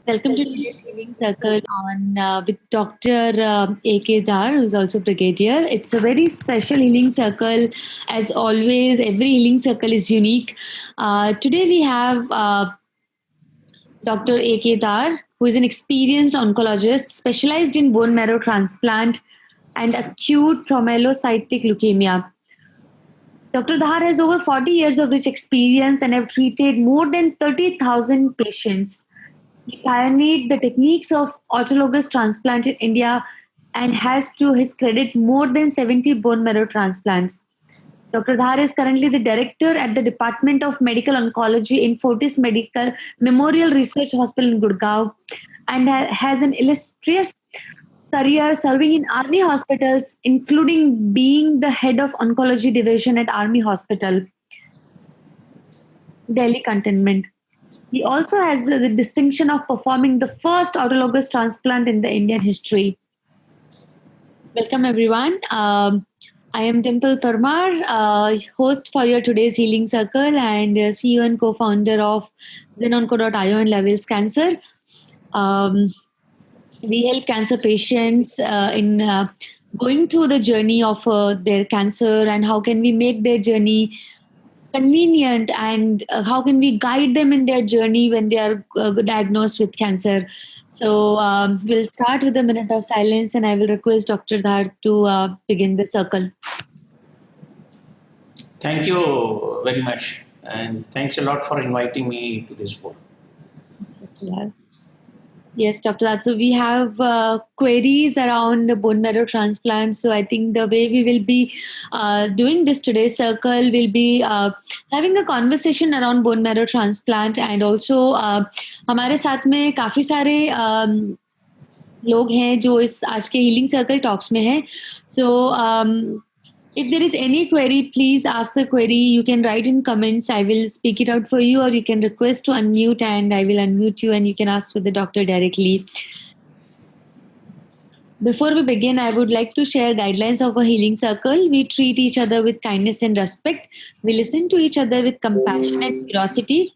Welcome to today's Healing Circle on with Dr. A.K. Dar, who's also Brigadier. It's a very special healing circle. As always, every healing circle is unique. Today we have Dr. A.K. Dar, who is an experienced oncologist specialized in bone marrow transplant and acute promyelocytic leukemia. Dr. Dhar has over 40 years of rich experience and have treated more than 30,000 patients. He pioneered the techniques of autologous transplant in India and has, to his credit, more than 70 bone marrow transplants. Dr. Dhar is currently the director at the Department of Medical Oncology in Fortis Medical Memorial Research Hospital in Gurgaon and has an illustrious career serving in army hospitals, including being the head of oncology division at Army Hospital, Delhi Cantonment. He also has the distinction of performing the first autologous transplant in the Indian history. Welcome, everyone. I am Dimple Parmar, host for your today's Healing Circle and CEO and co-founder of Zenonco.io and Levels Cancer. We help cancer patients in going through the journey of their cancer and how can we make their journey convenient and how can we guide them in their journey when they are diagnosed with cancer. So we'll start with a minute of silence and I will request Dr. Dhar to begin the circle. Thank you very much and thanks a lot for inviting me to this forum. Yes, Dr. Dhar. So we have queries around bone marrow transplant. So I think the way we will be doing this today's circle will be having a conversation around bone marrow transplant and also हमारे साथ में काफ़ी सारे लोग हैं जो इस आज के healing circle talks में हैं. So if there is any query, please ask the query. You can write in comments. I will speak it out for you, or you can request to unmute and I will unmute you and you can ask for the doctor directly. Before we begin, I would like to share guidelines of a healing circle. We treat each other with kindness and respect. We listen to each other with compassion and curiosity.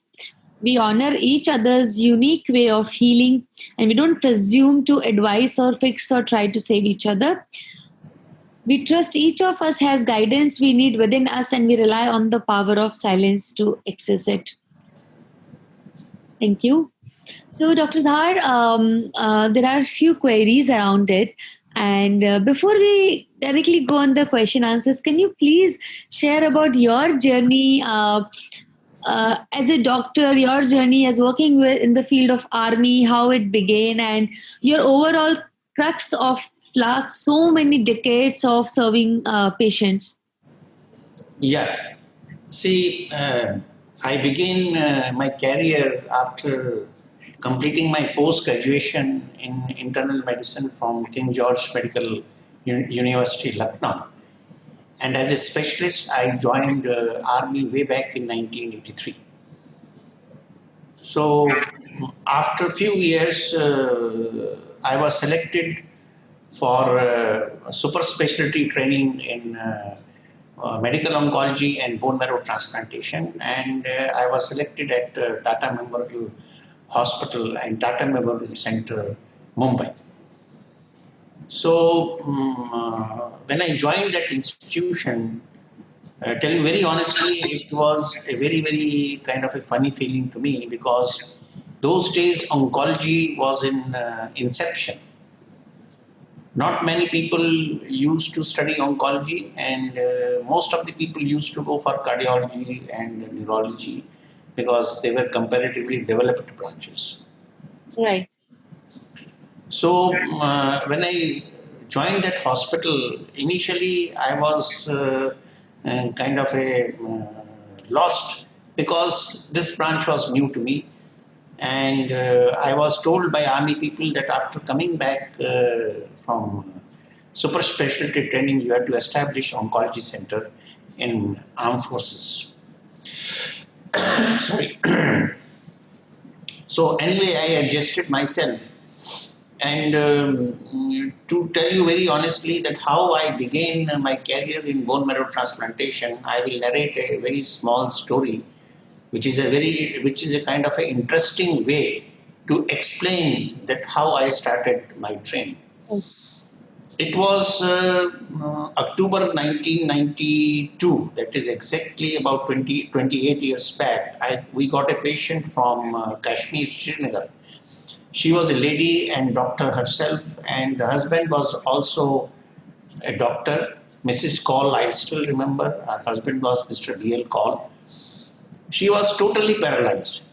We honor each other's unique way of healing and we don't presume to advise or fix or try to save each other. We trust each of us has guidance we need within us and we rely on the power of silence to access it. Thank you. So, Dr. Dhar, there are a few queries around it. And before we directly go on the question answers, can you please share about your journey as a doctor, your journey as working in the field of army, how it began and your overall crux of last so many decades of serving patients? Yeah. See, I began my career after completing my post-graduation in internal medicine from King George Medical University, Lucknow. And as a specialist, I joined Army way back in 1983. So after a few years, I was selected for super specialty training in medical oncology and bone marrow transplantation, and I was selected at Tata Memorial Hospital and Tata Memorial Center, Mumbai. So when I joined that institution, tell you very honestly, it was a very, very kind of a funny feeling to me because those days oncology was in inception. Not many people used to study oncology and most of the people used to go for cardiology and neurology because they were comparatively developed branches. Right. So when I joined that hospital, initially I was kind of a lost because this branch was new to me. And I was told by army people that after coming back from super specialty training, you have to establish oncology center in armed forces. Sorry. So anyway, I adjusted myself. And to tell you very honestly that how I began my career in bone marrow transplantation, I will narrate a very small story which is a kind of an interesting way to explain that how I started my training. It was October 1992, that is exactly about 28 years back. We got a patient from Kashmir, Srinagar. She was a lady and doctor herself, and the husband was also a doctor. Mrs. Kaul, I still remember, her husband was Mr. D.L. Kaul. She was totally paralyzed.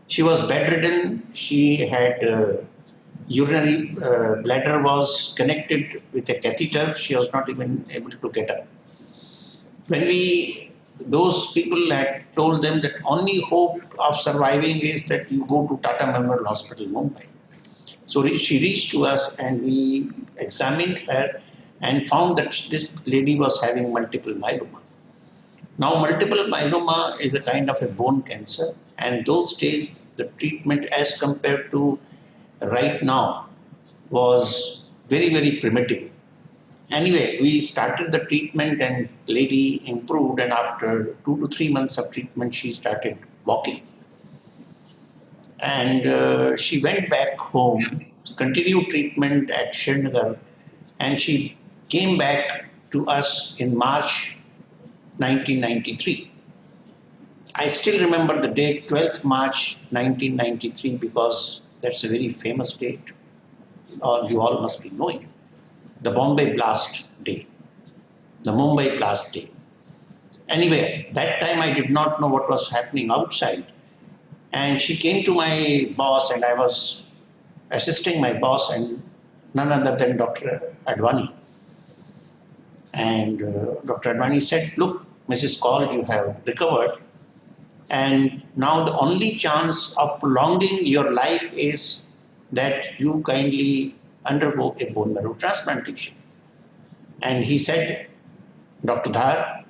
She was bedridden. She had urinary bladder was connected with a catheter. She was not even able to get up. When those people had told them that only hope of surviving is that you go to Tata Memorial Hospital, Mumbai. So she reached to us and we examined her and found that this lady was having multiple myeloma. Now, multiple myeloma is a kind of a bone cancer, and those days the treatment as compared to right now was very, very primitive. Anyway, we started the treatment and lady improved, and after 2 to 3 months of treatment, she started walking. And she went back home, continued treatment at Srinagar, and she came back to us in March 1993. I still remember the date, 12th March 1993, because that's a very famous date, or you all must be knowing. The Bombay Blast Day, the Mumbai Blast Day. Anyway, that time I did not know what was happening outside. And she came to my boss, and I was assisting my boss, and none other than Dr. Advani. And Dr. Advani said, "Look, Mrs. Kaul, you have recovered. And now the only chance of prolonging your life is that you kindly undergo a bone marrow transplantation." And he said, "Dr. Dhar,"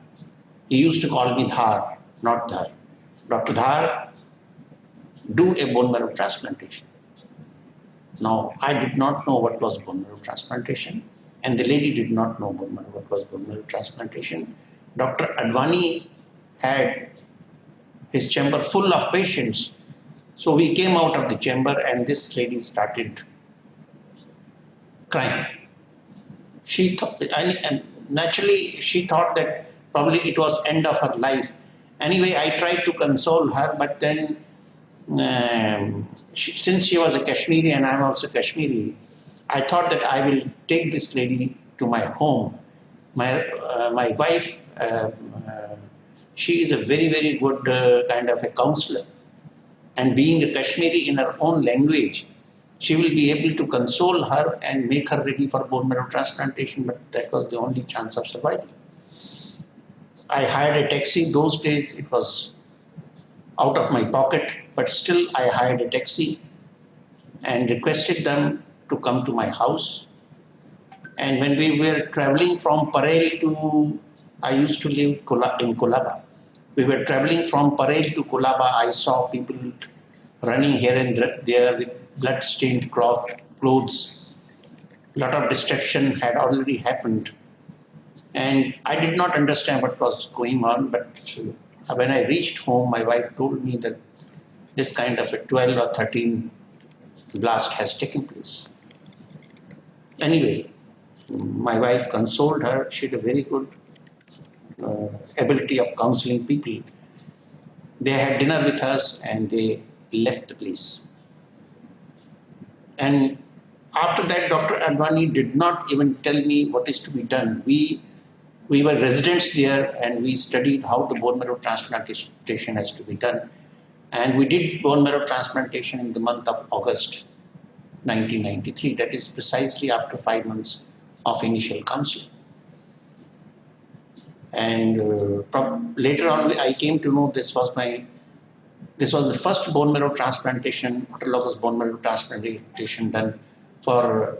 he used to call me Dhar, not Dhar. "Dr. Dhar, do a bone marrow transplantation." Now, I did not know what was bone marrow transplantation, and the lady did not know what was bone marrow transplantation. Dr. Advani had his chamber full of patients. So we came out of the chamber, and this lady started crying. She thought, and naturally, she thought that probably it was end of her life. Anyway, I tried to console her, but then since she was a Kashmiri and I'm also Kashmiri, I thought that I will take this lady to my home. My wife, she is a very, very good kind of a counselor. And being a Kashmiri in her own language, she will be able to console her and make her ready for bone marrow transplantation, but that was the only chance of survival. I hired a taxi. Those days it was out of my pocket, but still I hired a taxi and requested them to come to my house. And when we were traveling from Parel to, I used to live in Kolaba. We were traveling from Parel to Kolaba. I saw people running here and there with blood-stained clothes. A lot of destruction had already happened. And I did not understand what was going on, but when I reached home, my wife told me that this kind of a 12 or 13 blast has taken place. Anyway, my wife consoled her. She had a very good ability of counseling people. They had dinner with us and they left the place. And after that, Dr. Advani did not even tell me what is to be done. We were residents there and we studied how the bone marrow transplantation has to be done. And we did bone marrow transplantation in the month of August 1993. That is precisely after 5 months of initial counseling. And later on, I came to know this was the first bone marrow transplantation, autologous bone marrow transplantation done for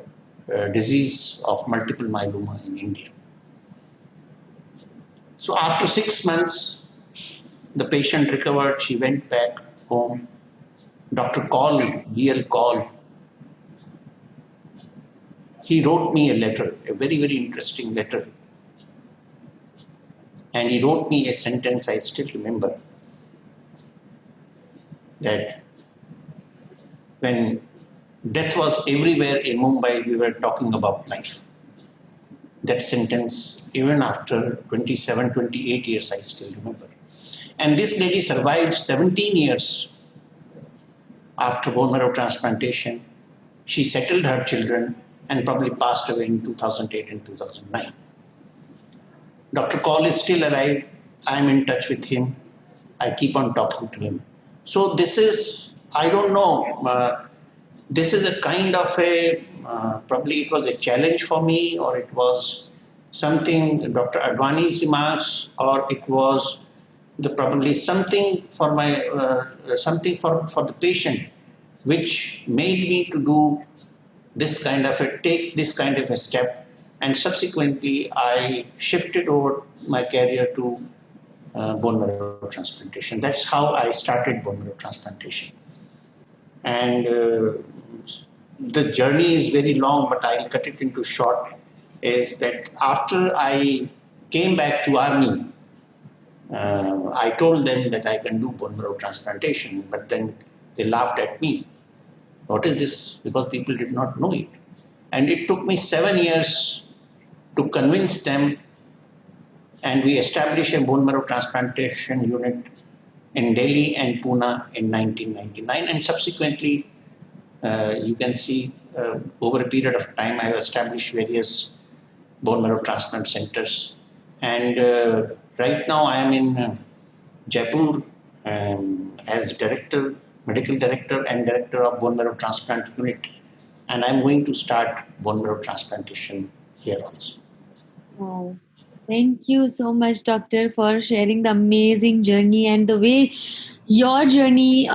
disease of multiple myeloma in India. So after 6 months, the patient recovered. She went back home. Dr. Kaul, D.L. Kaul, he wrote me a letter, a very, very interesting letter. And he wrote me a sentence I still remember, that when death was everywhere in Mumbai, we were talking about life. That sentence, even after 27, 28 years, I still remember. And this lady survived 17 years after bone marrow transplantation. She settled her children and probably passed away in 2008 and 2009. Dr. Kaul is still alive. I'm in touch with him. I keep on talking to him. So this is, I don't know, this is a kind of a, probably it was a challenge for me, or it was something, Dr. Advani's remarks, or it was probably something for my, something for the patient, which made me to do this kind of take this kind of a step. And subsequently, I shifted over my career to bone marrow transplantation. That's how I started bone marrow transplantation. And the journey is very long, but I'll cut it into short. Is that after I came back to army, I told them that I can do bone marrow transplantation, but then they laughed at me. What is this? Because people did not know it. And it took me 7 years to convince them, and we established a bone marrow transplantation unit in Delhi and Pune in 1999. And subsequently, you can see over a period of time, I have established various bone marrow transplant centers. And right now, I am in Jaipur as director, medical director, and director of bone marrow transplant unit. And I'm going to start bone marrow transplantation here also. Wow. Thank you so much, Doctor, for sharing the amazing journey and the way your journey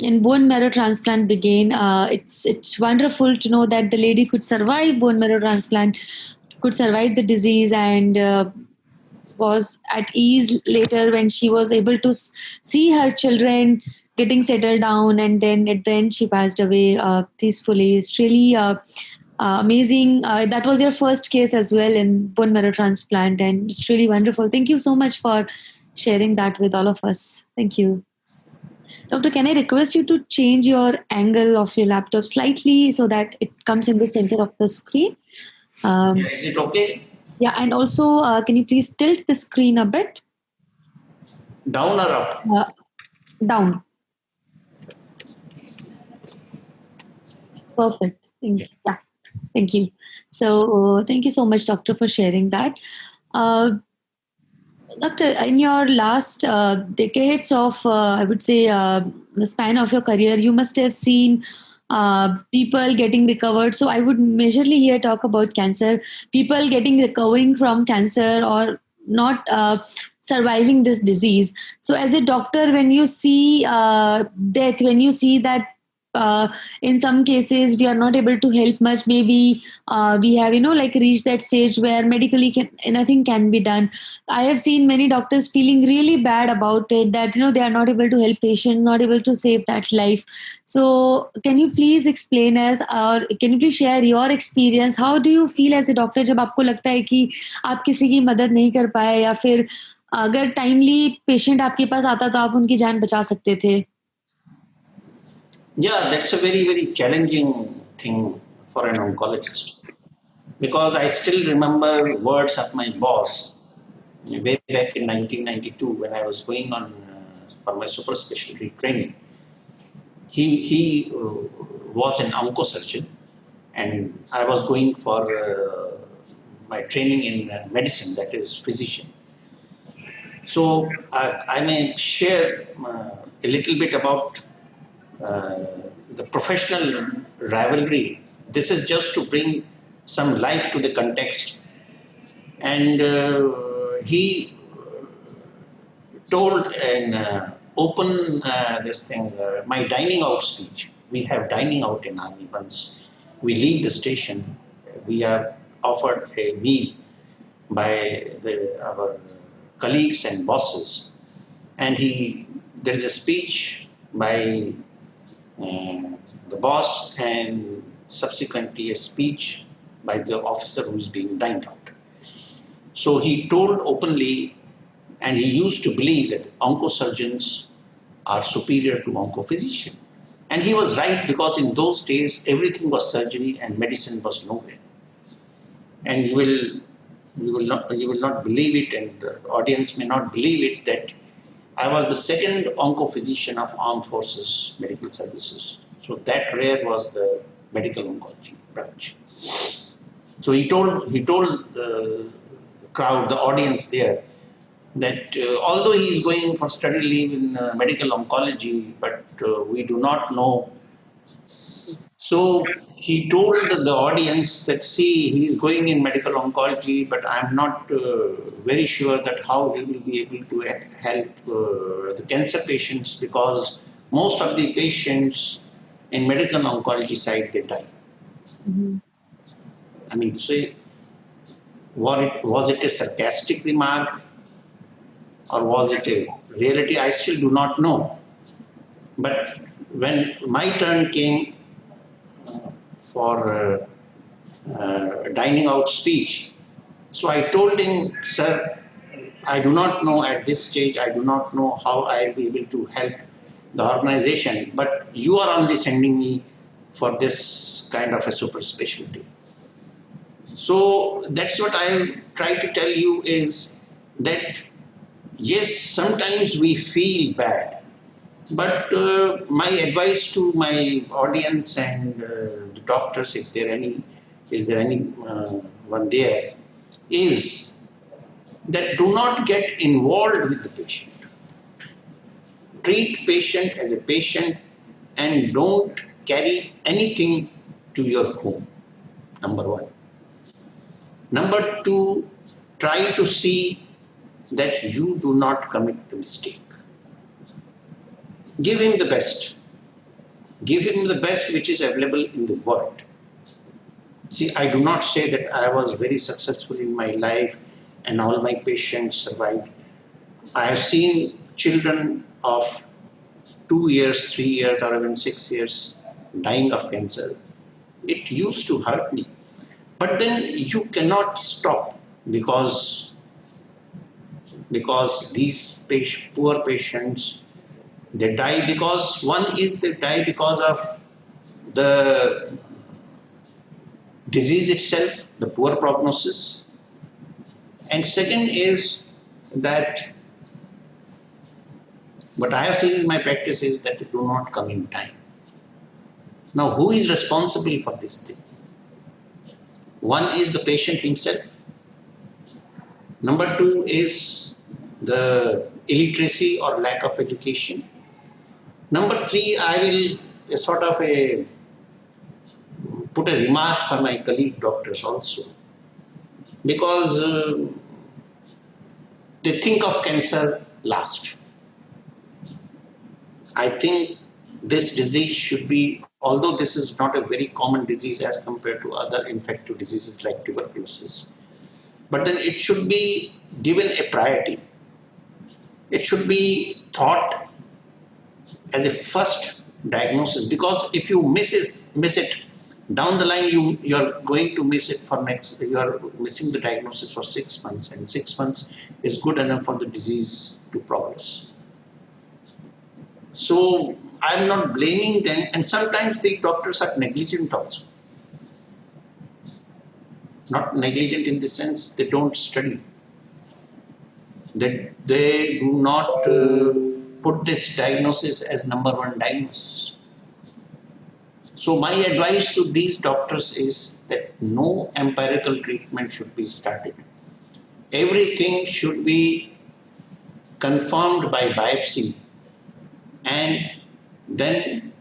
in bone marrow transplant began. It's wonderful to know that the lady could survive bone marrow transplant, could survive the disease, and was at ease later when she was able to see her children getting settled down, and then at the end she passed away peacefully. It's really amazing. That was your first case as well in bone marrow transplant, and it's really wonderful. Thank you so much for sharing that with all of us. Thank you. Doctor, can I request you to change your angle of your laptop slightly so that it comes in the center of the screen? Is it okay? Yeah, and also, can you please tilt the screen a bit? Down or up? Down. Perfect. Thank you. Yeah. Thank you. So, thank you so much, Doctor, for sharing that. Doctor, in your last decades of, I would say, the span of your career, you must have seen people getting recovered. So, I would majorly here talk about cancer, people getting recovering from cancer or not surviving this disease. So, as a doctor, when you see death, when you see that in some cases we are not able to help much, maybe we have like reached that stage where medically nothing can be done. I have seen many doctors feeling really bad about it, that they are not able to help patients, not able to save that life. So can you please explain us, or can you please share your experience? How do you feel as a doctor जब आपको लगता है कि आप किसी की मदद नहीं कर पाए, या फिर अगर टाइमली पेशेंट आपके पास आता तो आप उनकी जान बचा सकते थे? Yeah, that's a very, very challenging thing for an oncologist. Because I still remember words of my boss way back in 1992 when I was going on for my super specialty training. He was an oncosurgeon, and I was going for my training in medicine, that is physician. So I may share a little bit about the professional rivalry. This is just to bring some life to the context. And he told an open my dining out speech. We have dining out in army. Once we leave the station, we are offered a meal by our colleagues and bosses. And there is a speech by the boss, and subsequently a speech by the officer who is being dined out. So he told openly, and he used to believe that oncosurgeons are superior to oncophysicians. And he was right, because in those days everything was surgery and medicine was nowhere. And you will not believe it, and the audience may not believe it, that I was the second oncophysician of Armed Forces Medical Services. So that rare was the medical oncology branch. So he told the crowd, the audience there, that although he is going for study leave in medical oncology, but we do not know. So he told the audience that, see, he is going in medical oncology, but I'm not very sure that how he will be able to help the cancer patients, because most of the patients in medical oncology side, they die. Mm-hmm. I mean, say, was it a sarcastic remark or was it a reality? I still do not know. But when my turn came for dining out speech, so I told him, sir, I do not know at this stage, I do not know how I'll be able to help the organization, but you are only sending me for this kind of a super specialty. So that's what I try to tell you, is that yes, sometimes we feel bad, but my advice to my audience and the doctors, if there any, is there any one there, is that do not get involved with the patient. Treat patient as a patient and don't carry anything to your home. Number one. Number two, try to see that you do not commit the mistake. Give him the best. Give him the best which is available in the world. See, I do not say that I was very successful in my life and all my patients survived. I have seen children of 2 years, 3 years, or even 6 years dying of cancer. It used to hurt me. But then you cannot stop, because these poor patients, they die because, one is they die because of the disease itself, the poor prognosis, and second is that what I have seen in my practice is that they do not come in time. Now, who is responsible for this thing? One is the patient himself. Number two is the illiteracy or lack of education. Number three, I will sort of put a remark for my colleague doctors also, because they think of cancer last. I think this disease should be, although this is not a very common disease as compared to other infective diseases like tuberculosis, but then it should be given a priority. It should be thought as a first diagnosis, because if you miss it down the line, you're going to miss it for next. You're missing the diagnosis for 6 months, and 6 months is good enough for the disease to progress. So I'm not blaming them, and sometimes the doctors are negligent also. Not negligent in the sense they don't study. They do not put this diagnosis as number one diagnosis. So my advice to these doctors is that no empirical treatment should be started. Everything should be confirmed by biopsy, and then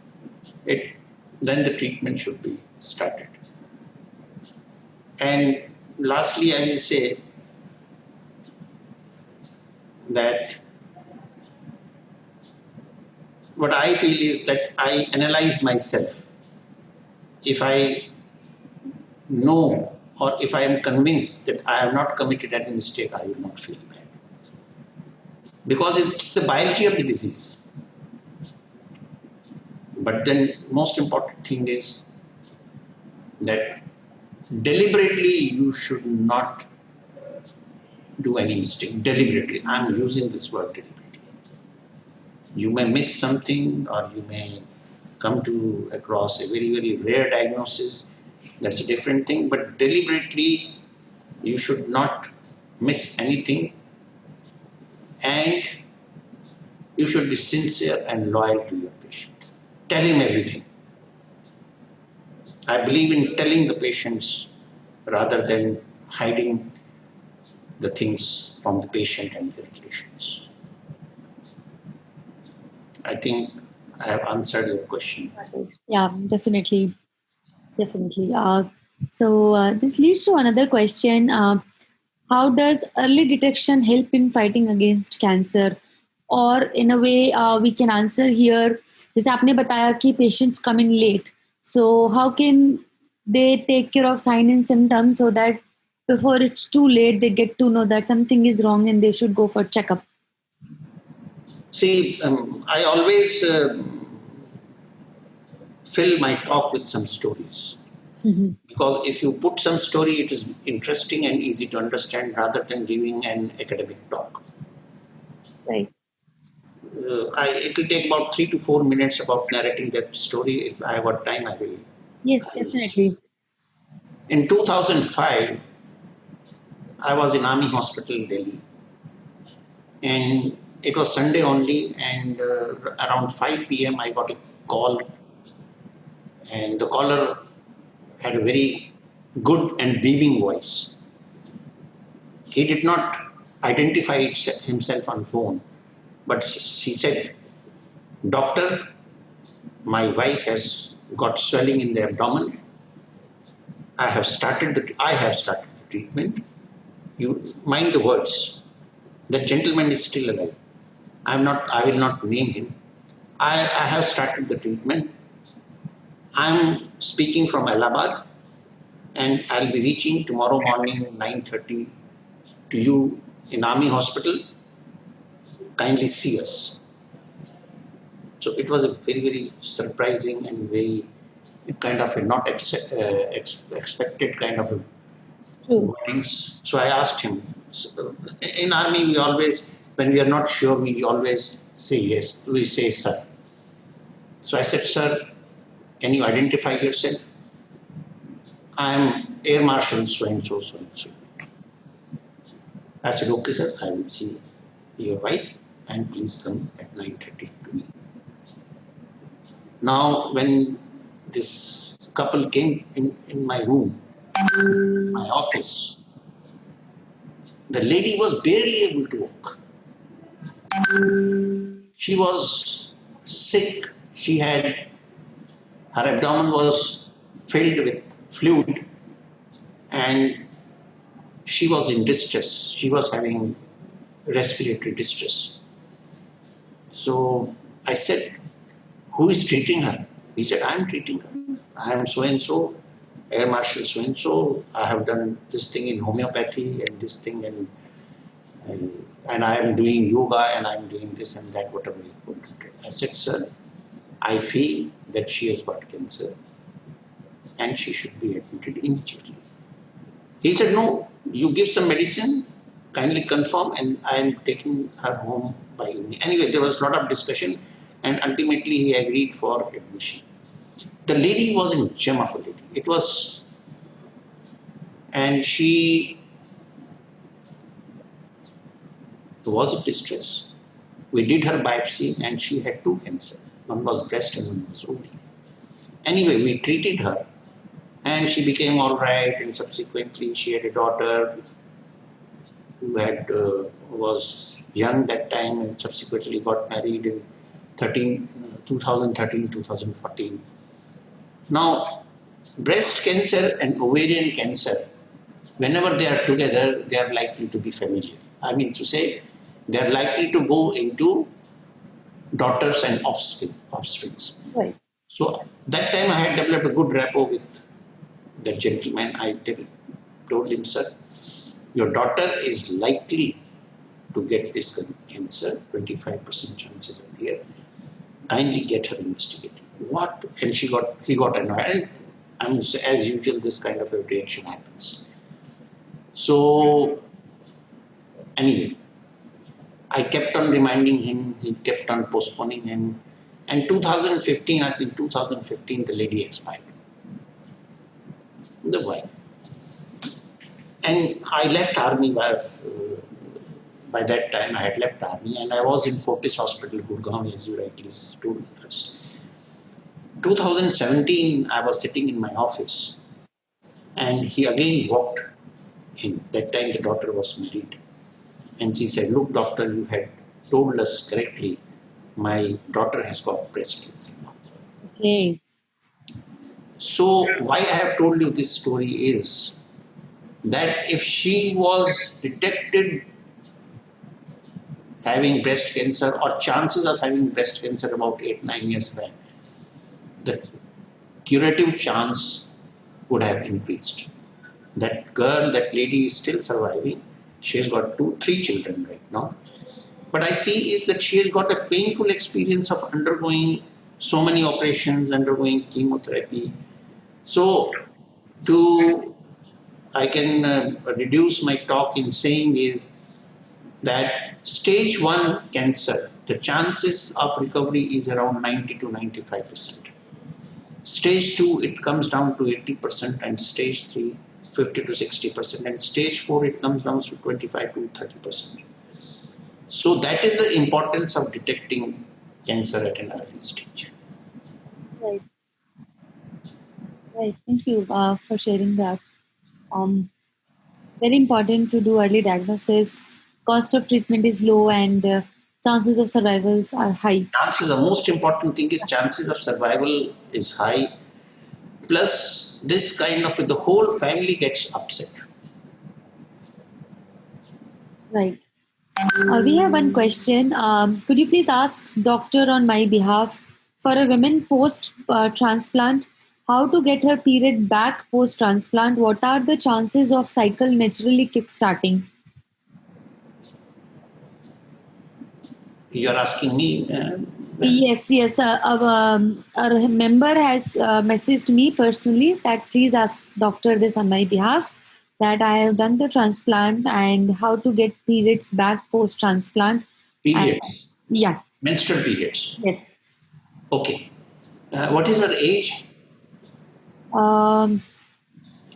the treatment should be started. And lastly, I will say that what I feel is that I analyze myself. If I know, or if I am convinced that I have not committed any mistake, I will not feel bad. Because it's the biology of the disease. But then most important thing is that deliberately you should not do any mistake. Deliberately. I'm using this word deliberately. You may miss something, or you may come to across a very, very rare diagnosis, that's a different thing. But deliberately, you should not miss anything, and you should be sincere and loyal to your patient. Tell him everything. I believe in telling the patients rather than hiding the things from the patient and their relations. I think I have answered your question. Yeah, definitely. Definitely. So this leads to another question. How does early detection help in fighting against cancer? Or in a way, we can answer here. जैसे आपने बताया कि patients come in late. So how can they take care of sign and symptoms so that before it's too late, they get to know that something is wrong and they should go for checkup? See, I always fill my talk with some stories. Because if you put some story, it is interesting and easy to understand rather than giving an academic talk. Right. It will take about 3 to 4 minutes about narrating that story. If I have got time, I will. Yes, definitely. In 2005, I was in Army Hospital, Delhi. And it was Sunday only, and around 5 p.m. I got a call, and the caller had a very good and beaming voice. He did not identify himself on phone, but she said, "Doctor, my wife has got swelling in the abdomen. I have started the treatment. You mind the words. That gentleman is still alive. I will not name him. I have started the treatment. I'm speaking from Allahabad, and I'll be reaching tomorrow morning 9:30 to you in Army Hospital. Kindly see us." So it was a very, very surprising and very kind of a not expected kind of a wordings. So I asked him. So in Army, we always, when we are not sure, we always say yes. We say sir. So I said, "Sir, can you identify yourself?" "I am Air Marshal so and so, so and so." I said, "Okay, sir, I will see your wife, and please come at 9:30 to me." Now, when this couple came in my room, my office, the lady was barely able to walk. She was sick. Her abdomen was filled with fluid, and she was in distress. She was having respiratory distress. So I said, "Who is treating her?" He said, "I am treating her. I am so and so, Air Marshal so and so. I have done this thing in homeopathy and this thing, and I am doing yoga and I am doing this and that, whatever you want to do." I said, "Sir, I feel that she has got cancer and she should be admitted immediately." He said, "No, you give some medicine, kindly confirm, and I am taking her home by evening." Anyway, there was a lot of discussion, and ultimately he agreed for admission. The lady was a gem of a lady. And she was in distress. We did her biopsy, and she had two cancers. One was breast and one was ovary. Anyway, we treated her, and she became all right, and subsequently she had a daughter who was young that time and subsequently got married in 2013, 2014. Now, breast cancer and ovarian cancer, whenever they are together, they are likely to be familiar. I mean to say, they are likely to go into daughters and offsprings. Right. So that time I had developed a good rapport with that gentleman. I told him, "Sir, your daughter is likely to get this cancer, 25% chances are there. Kindly get her investigated." What? And he got annoyed. And as usual, this kind of a reaction happens. So anyway, I kept on reminding him, he kept on postponing him. And 2015, I think 2015, the lady expired. The wife. And I left army by that time. I had left army and I was in Fortis Hospital, Gurgaon, as you rightly told us. 2017, I was sitting in my office and he again walked in. That time the daughter was married. And she said, "Look, doctor, you had told us correctly. My daughter has got breast cancer." Okay. So why I have told you this story is that if she was detected having breast cancer or chances of having breast cancer about 8-9 years back, the curative chance would have increased. That girl, that lady is still surviving. She has got 2-3 children right now. But I see is that she has got a painful experience of undergoing so many operations, undergoing chemotherapy. So I can reduce my talk in saying is that stage 1 cancer, the chances of recovery is around 90 to 95%. Stage 2, it comes down to 80%, and stage 3, 50 to 60%, and stage 4, it comes down to 25 to 30%. So that is the importance of detecting cancer at an early stage. Right. Right. Thank you for sharing that. Very important to do early diagnosis. Cost of treatment is low and chances of survivals are high. Chances, the most important thing is chances of survival is high. Plus, this kind of the whole family gets upset. Right. We have one question. Could you please ask doctor on my behalf for a woman post transplant how to get her period back post transplant? What are the chances of cycle naturally kick starting? You are asking me? Yes, yes. A member has messaged me personally that please ask doctor this on my behalf, that I have done the transplant and how to get periods back post transplant. Periods, Yeah. menstrual periods. Yes. Okay. What is her age? Um,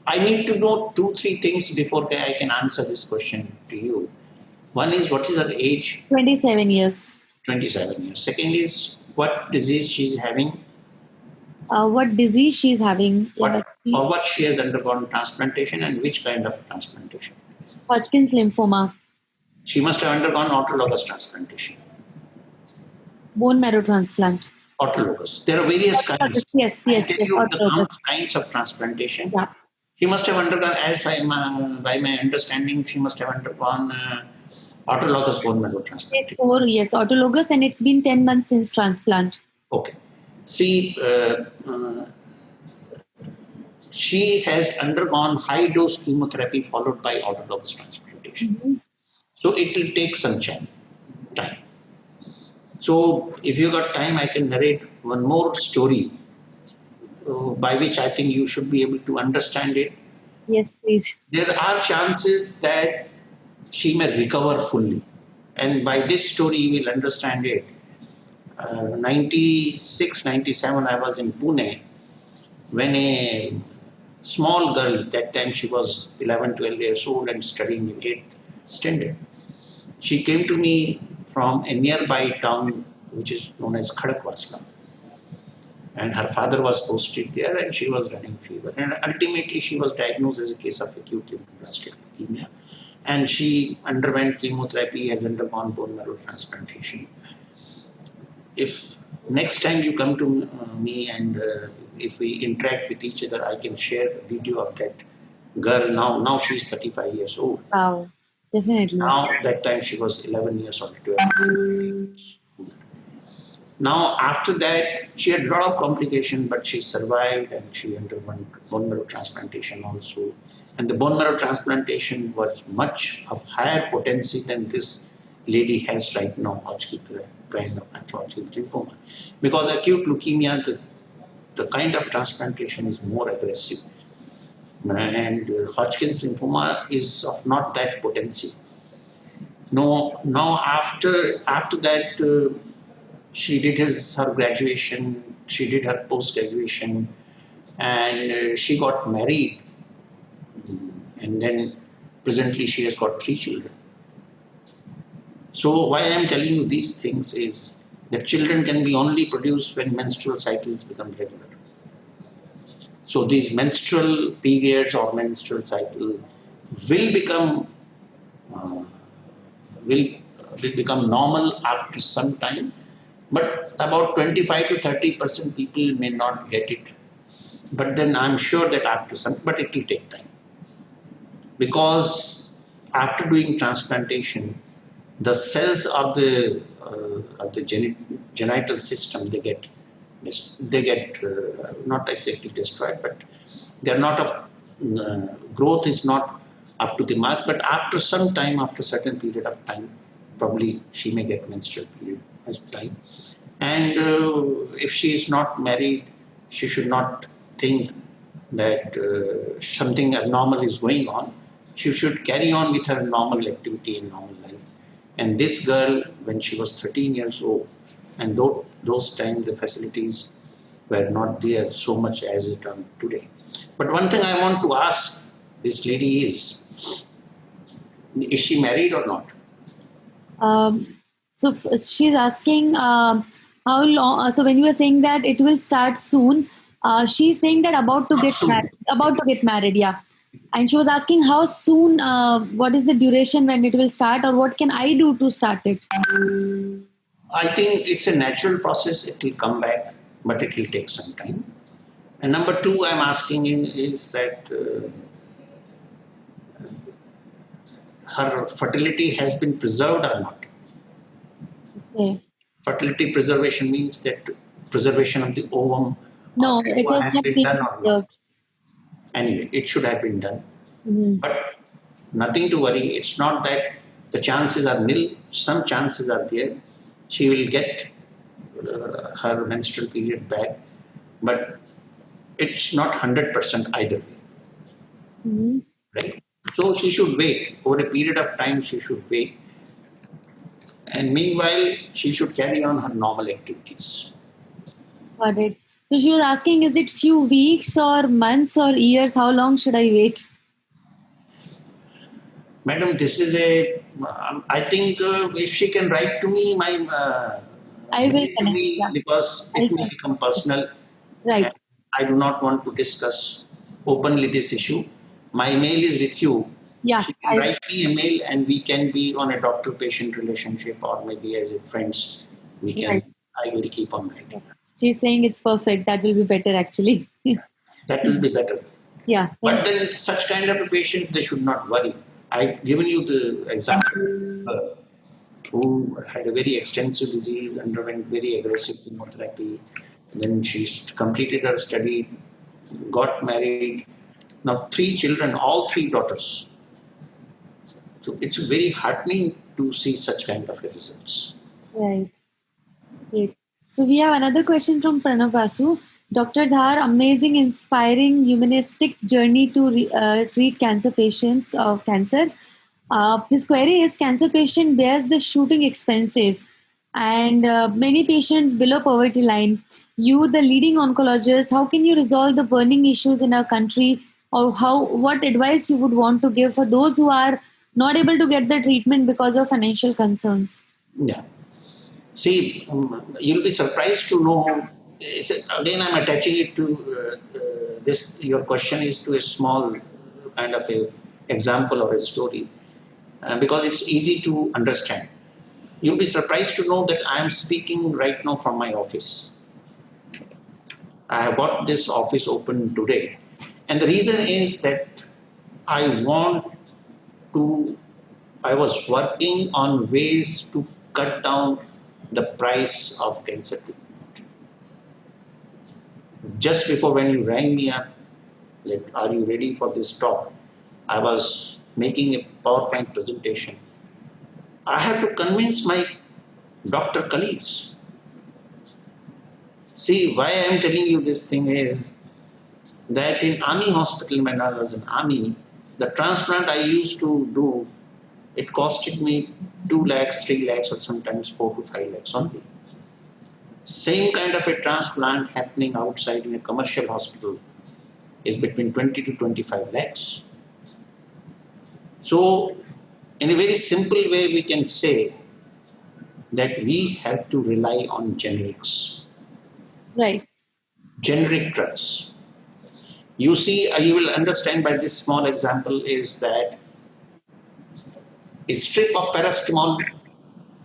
I need to know 2-3 things before I can answer this question to you. One is what is her age? 27 years. 27 years. Second is what disease she is having, What disease she is having? for what she has undergone transplantation, and which kind of transplantation. Hodgkin's lymphoma, She must have undergone autologous transplantation. bone marrow transplant. Autologous. There are various kinds. Yes, I yes, tell yes, you the autologous. kinds of transplantation. Yeah. She must have undergone, as by my understanding, she must have undergone autologous bone marrow transplantation. Yes, autologous, and it's been 10 months since transplant. Okay. See, she has undergone high dose chemotherapy followed by autologous transplantation. Mm-hmm. So it will take some time. So if you got time, I can narrate one more story by which I think you should be able to understand it. Yes, please. There are chances that she may recover fully. And by this story, you will understand it. 96, 97, I was in Pune when a small girl, that time she was 11, 12 years old and studying in 8th standard. She came to me from a nearby town which is known as Khadakwasla. And her father was posted there and she was running fever. And ultimately she was diagnosed as a case of acute lymphoblastic leukemia. And she underwent chemotherapy, has undergone bone marrow transplantation. If next time you come to me and if we interact with each other, I can share a video of that girl now. Now she's 35 years old. Wow, definitely. Now that time she was 11 years old, 12. Now after that, she had a lot of complications, but she survived and she underwent bone marrow transplantation also. And the bone marrow transplantation was much of higher potency than this lady has right now, Hodgkin's kind of Hodgkin's lymphoma. Because acute leukemia, the kind of transplantation is more aggressive. And Hodgkin's lymphoma is of not that potency. No, now after that, She did her graduation, she did her post graduation, and she got married. And then presently she has got 3 children. So why I am telling you these things is that children can be only produced when menstrual cycles become regular. So these menstrual periods or menstrual cycle will become uh, will will become normal after some time, but about 25 to 30% people may not get it. But then I'm sure that after some, but it will take time, because after doing transplantation, the cells of the genital system, they get not exactly destroyed, but they are not of growth is not up to the mark. But after some time, after certain period of time, probably she may get menstrual period as time. And if she is not married, she should not think that something abnormal is going on. She should carry on with her normal activity and normal life. And this girl, when she was 13 years old, and those times the facilities were not there so much as it are today. But one thing I want to ask this lady is she married or not? She's asking how long. So when you were saying that it will start soon, she's saying that Not soon. about to get married. Yeah, and she was asking how soon. What is the duration when it will start, or what can I do to start it? I think it's a natural process. It will come back, but it will take some time. And number two, I'm asking is that her fertility has been preserved or not. Okay. Fertility preservation means that preservation of the ovum No, or it ova has has not been been done or not. observed. Anyway, it should have been done. Mhm. But nothing to worry. It's not that the chances are nil. Some chances are there. She will get her menstrual period back, but it's not 100% either way, Mhm. right? So she should wait. Over a period of time, she should wait. And meanwhile, she should carry on her normal activities. Got it. So she was asking, is it few weeks or months or years? How long should I wait? Madam, this is I think if she can write to me, I mail will it to connect. me, Yeah, because I'll it may connect. become personal Right. and I do not want to discuss openly this issue. My mail is with you. Yeah, She can write me a mail and we can be on a doctor-patient relationship, or maybe as a friends, we can, right. I will keep on writing. She's saying it's perfect. That will be better actually. That will be better. Yeah, thank But then such kind of a patient, they should not worry. I've given you the example who had a very extensive disease, underwent very aggressive chemotherapy. Then she completed her study, got married. Now 3 children, all 3 daughters. So it's very heartening to see such kind of results. you. Right. Great. So we have another question from Pranav Basu. Dr. Dhar, amazing, inspiring, humanistic journey to treat cancer patients of cancer. His query is: cancer patient bears the shooting expenses, and many patients below poverty line. You, the leading oncologist, how can you resolve the burning issues in our country, or how? What advice you would want to give for those who are not able to get the treatment because of financial concerns? Yeah. See, you'll be surprised to know. Again, I'm attaching it to this. Your question is to a small kind of a example or a story, because it's easy to understand. You'll be surprised to know that I am speaking right now from my office. I have got this office open today, and the reason is that I want to. I was working on ways to cut down the price of cancer treatment. Just before when you rang me up, that are you ready for this talk? I was making a PowerPoint presentation. I had to convince my doctor colleagues. See, why I am telling you this thing is that in army hospital, when I was in army, the transplant I used to do, it costed me 2 lakhs, 3 lakhs, or sometimes 4 to 5 lakhs only. Same kind of a transplant happening outside in a commercial hospital is between 20 to 25 lakhs. So, in a very simple way, we can say that we have to rely on generics, Right. generic drugs. You see, you will understand by this small example is that a strip of paracetamol,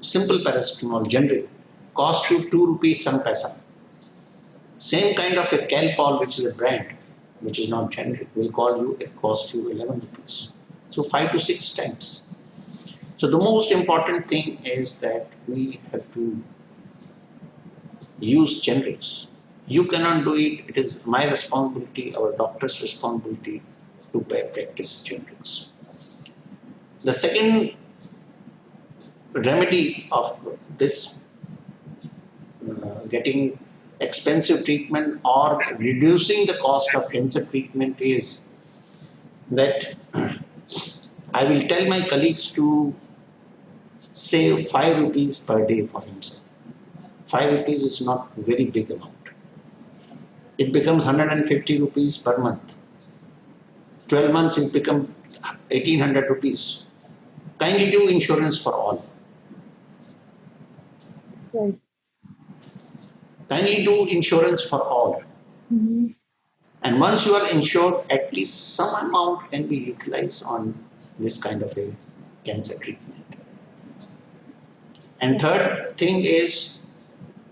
simple paracetamol, generic, costs you 2 rupees some paisa. Same kind of a Calpol, which is a brand, which is not generic, will cost you 11 rupees. So 5 to 6 times. So the most important thing is that we have to use generics. You cannot do it. It is my responsibility, our doctor's responsibility to practice generics. The second remedy of this getting expensive treatment or reducing the cost of cancer treatment is that I will tell my colleagues to save 5 rupees per day for himself. 5 rupees is not a very big amount. It becomes 150 rupees per month. 12 months it becomes 1800 rupees. Kindly do insurance for all. Right. Kindly do insurance for all. Mm-hmm. And once you are insured, at least some amount can be utilized on this kind of a cancer treatment. And third thing is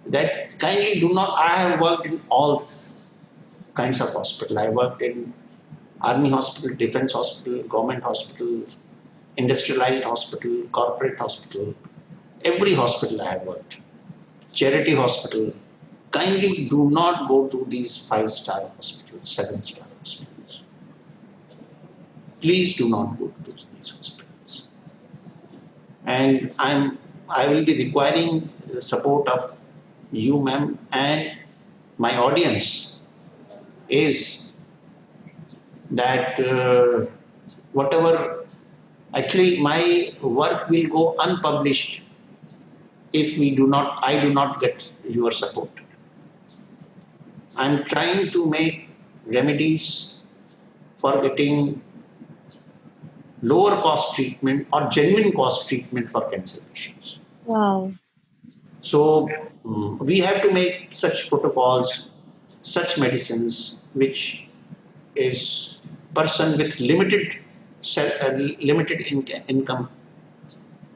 that kindly do not, I have worked in all kinds of hospital. I worked in army hospital, defense hospital, government hospital, industrialized hospital, corporate hospital. Every hospital I have worked. Charity hospital. Kindly do not go to these 5-star hospitals, 7-star hospitals. Please do not go to these hospitals. And I will be requiring support of you, ma'am, and my audience is that whatever, actually my work will go unpublished if I do not get your support. I'm trying to make remedies for getting lower cost treatment or genuine cost treatment for cancer patients. Wow. So we have to make such protocols, such medicines, which is person with limited income,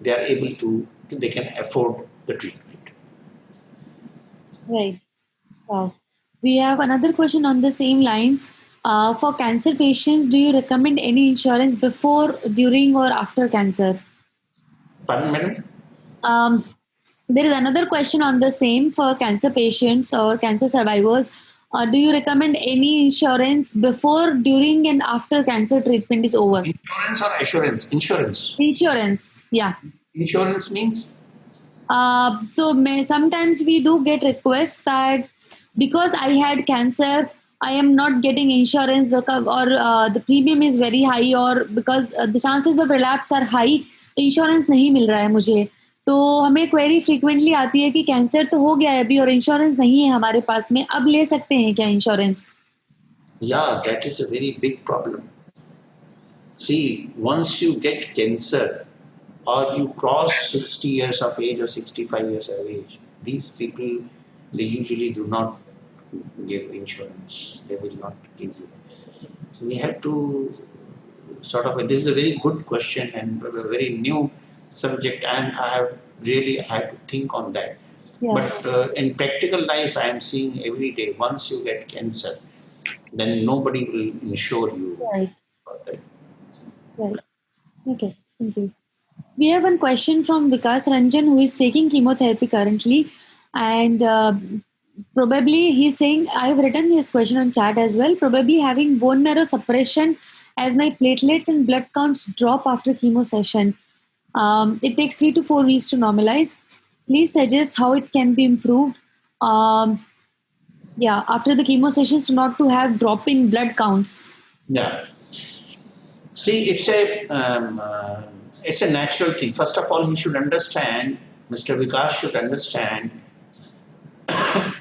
they can afford the treatment. Right. Wow. We have another question on the same lines. For cancer patients, do you recommend any insurance before, during, or after cancer? Pardon, madam? Um, there is another question on the same for cancer patients or cancer survivors. Do you recommend any insurance before, during, and after cancer treatment is over? Insurance or assurance? Insurance. Insurance, yeah. Insurance means? Sometimes we do get requests that because I had cancer, I am not getting insurance, the premium is very high, or because the chances of relapse are high, insurance नहीं मिल रहा है मुझे. तो हमें query frequently आती है कि cancer तो हो गया है अभी और इंश्योरेंस नहीं है हमारे पास में, अब ले सकते हैं क्या insurance? Yeah, that is a very big problem. See, once you get cancer or you cross 60 years of age or 65 years of age, these people, they usually do not give insurance. They will not give you. So we have to this is a very good question and a very new subject, and I have to think on that. Yeah. But in practical life, I am seeing every day, once you get cancer, then nobody will insure you Right. for that. Right. Okay. Thank you. We have one question from Vikas Ranjan, who is taking chemotherapy currently, and probably he's saying, I have written his question on chat as well, probably having bone marrow suppression as my platelets and blood counts drop after chemo session. It takes 3 to 4 weeks to normalize. Please suggest how it can be improved. After the chemo sessions, to not to have drop in blood counts. Yeah. See, it's a natural thing. First of all, he should understand, Mr. Vikas should understand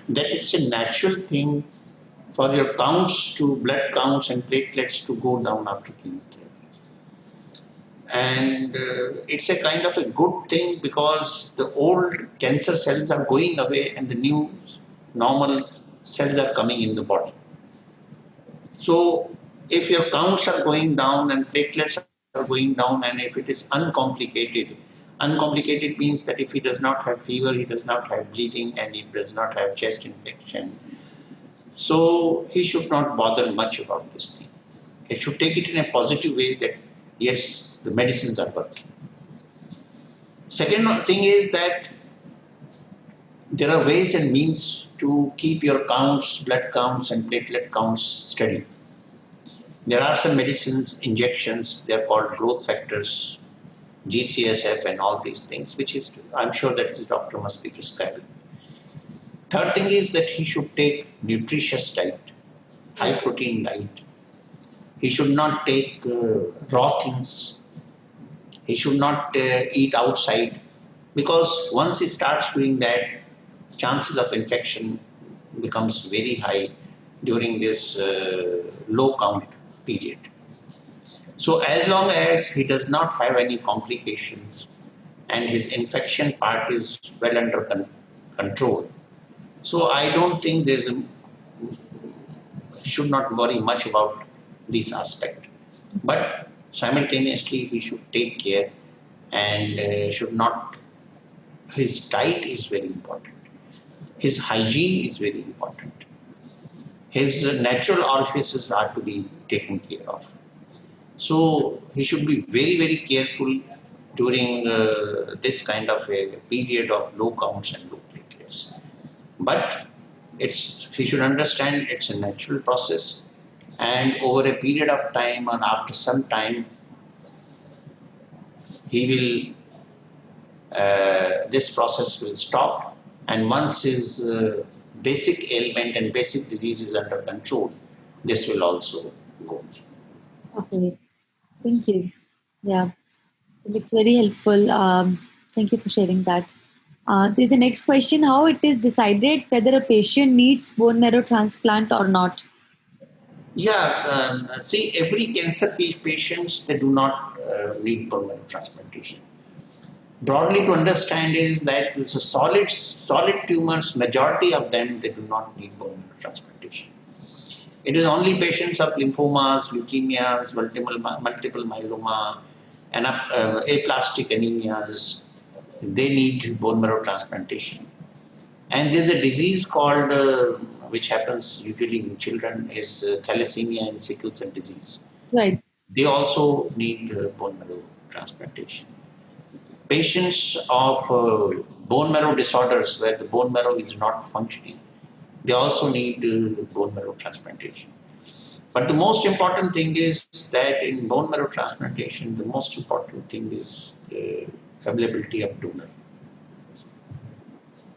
that it's a natural thing for your blood counts and platelets to go down after chemotherapy. And it's a kind of a good thing because the old cancer cells are going away and the new normal cells are coming in the body. So if your counts are going down and platelets are going down, and if it is uncomplicated means that if he does not have fever, he does not have bleeding, and he does not have chest infection, so he should not bother much about this thing. He should take it in a positive way that yes, the medicines are working. Second thing is that there are ways and means to keep your counts, blood counts and platelet counts steady. There are some medicines, injections, they are called growth factors, GCSF and all these things, which is, I'm sure that his doctor must be prescribing. Third thing is that he should take nutritious diet, high protein diet. He should not take raw things. He should not eat outside, because once he starts doing that, chances of infection becomes very high during this low count period. So as long as he does not have any complications and his infection part is well under control, so I don't think should not worry much about this aspect. But simultaneously, he should take care and should not. His diet is very important. His hygiene is very important. His natural orifices are to be taken care of. So he should be very, very careful during this kind of a period of low counts and low platelets. But he should understand it's a natural process, and over a period of time and after some time, he will this process will stop, and once his basic ailment and basic disease is under control, this will also go. Okay, thank you. Yeah, it's very helpful. Thank you for sharing that. There's a next question: how it is decided whether a patient needs bone marrow transplant or not? Yeah, see, every cancer patients, they do not need bone marrow transplantation. Broadly to understand is that it's a solid tumors, majority of them, they do not need bone marrow transplantation. It is only patients of lymphomas, leukemias, multiple myeloma, and aplastic anemias, they need bone marrow transplantation. And there's a disease called, which happens usually in children, is thalassemia and sickle cell disease. Right. They also need bone marrow transplantation. Patients of bone marrow disorders where the bone marrow is not functioning, they also need bone marrow transplantation. But the most important thing is that in bone marrow transplantation, the most important thing is the availability of donor.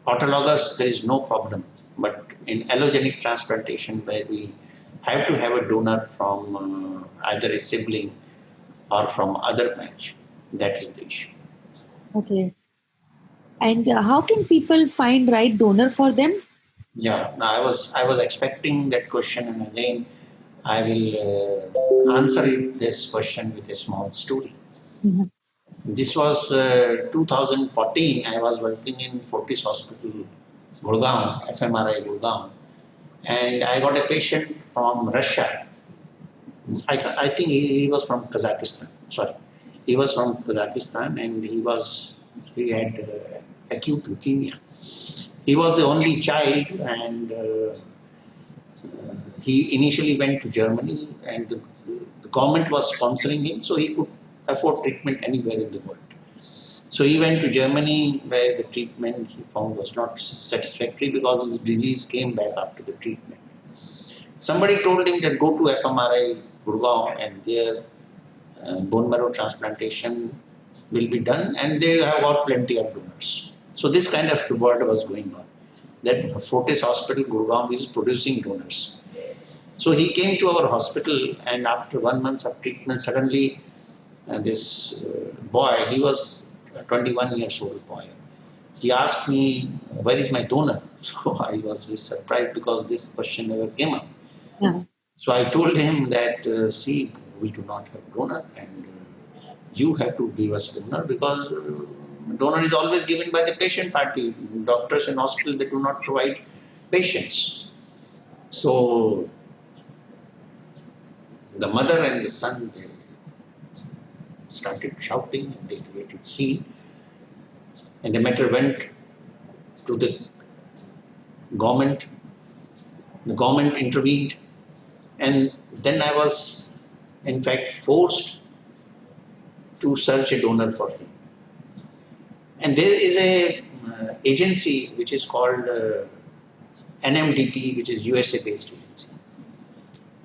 Autologous, there is no problem. But in allogenic transplantation, where we have to have a donor from either a sibling or from other batch, that is the issue. Okay. And how can people find right donor for them? Yeah, I was expecting that question, and again, I will answer this question with a small story. Mm-hmm. This was 2014. I was working in Fortis Hospital, Gurgaon, FMRI Gurgaon, and I got a patient from Russia. I think he was from Kazakhstan. Sorry, he was from Kazakhstan, and he had acute leukemia. He was the only child, and he initially went to Germany, and the government was sponsoring him, so he could afford treatment anywhere in the world. So he went to Germany, where the treatment he found was not satisfactory because his disease came back after the treatment. Somebody told him that go to FMRI Gurgaon, and their bone marrow transplantation will be done, and they have got plenty of donors. So this kind of word was going on, that Fortis Hospital Gurgaon is producing donors. So he came to our hospital, and after 1 month of treatment, suddenly this boy, he was a 21 years old boy. he asked me, where is my donor? So I was very surprised because this question never came up. Yeah. So I told him that, see, we do not have donor and you have to give us donor because donor is always given by the patient party. Doctors and hospitals, they do not provide patients. So the mother and the son, they started shouting and they created scene. And the matter went to the government. The government intervened. And then I was, in fact, forced to search a donor for him. And there is a agency which is called NMDP, which is USA-based agency.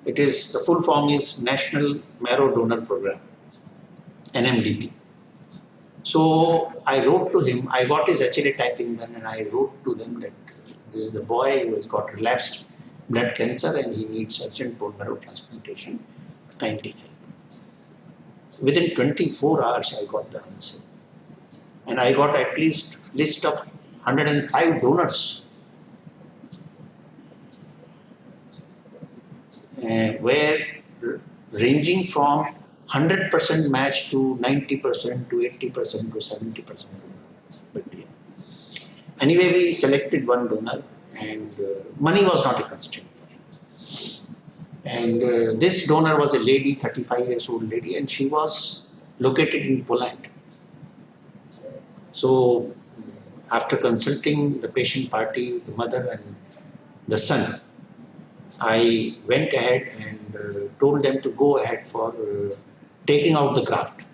It is, the full form is National Marrow Donor Program, NMDP. So I wrote to him, I got his HLA typing done and I wrote to them that this is the boy who has got relapsed blood cancer and he needs urgent bone marrow transplantation. Kindly help. Within 24 hours, I got the answer. And I got at least list of 105 donors where ranging from 100% match to 90% to 80% to 70% donor. Anyway, we selected one donor and money was not a constraint for him. And this donor was a lady, 35 years old lady, and she was located in Poland. So after consulting the patient party, the mother and the son, I went ahead and told them to go ahead for taking out the graft.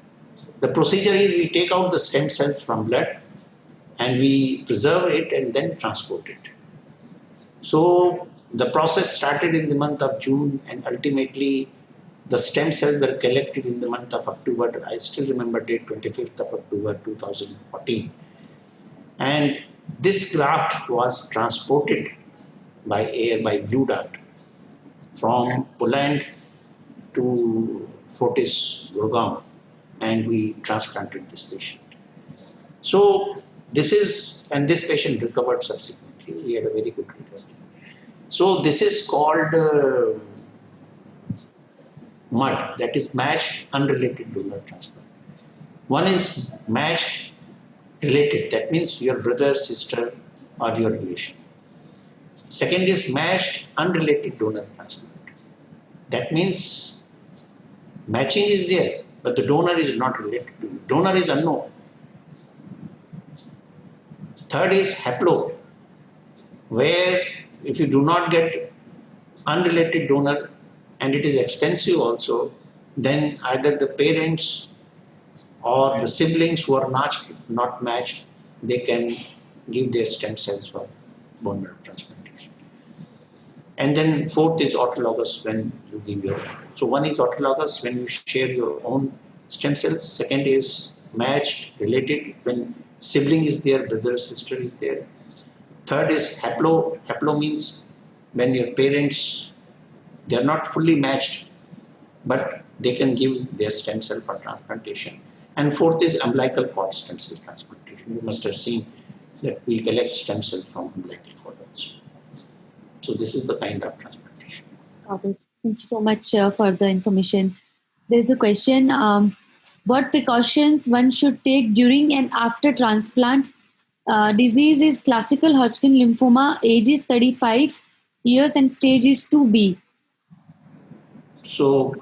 The procedure is we take out the stem cells from blood and we preserve it and then transport it. So the process started in the month of June and ultimately the stem cells were collected in the month of October. I still remember date 25th of October 2014. And this graft was transported by air by Blue Dart from Poland to Fortis, Gurgaon, and we transplanted this patient. So this is, and this patient recovered subsequently. We had a very good recovery. So this is called MUD, that is matched unrelated donor transplant. One is matched related, that means your brother, sister, or your relation. Second is matched unrelated donor transplant. That means matching is there, but the donor is not related to you. Donor is unknown. Third is haplo, where if you do not get unrelated donor and it is expensive also, then either the parents or the siblings who are not matched, they can give their stem cells for bone marrow transplantation. And then fourth is autologous when you give your. So one is autologous when you share your own stem cells. Second is matched, related, when sibling is there, brother, sister is there. Third is haplo. Haplo means when your parents, they are not fully matched, but they can give their stem cell for transplantation. And fourth is umbilical cord stem cell transplantation. You must have seen that we collect stem cells from umbilical cord also. So this is the kind of transplantation. Got it. Thank you so much for the information. There's a question. What precautions one should take during and after transplant? Disease is classical Hodgkin lymphoma. Age is 35 years and stage is 2B. So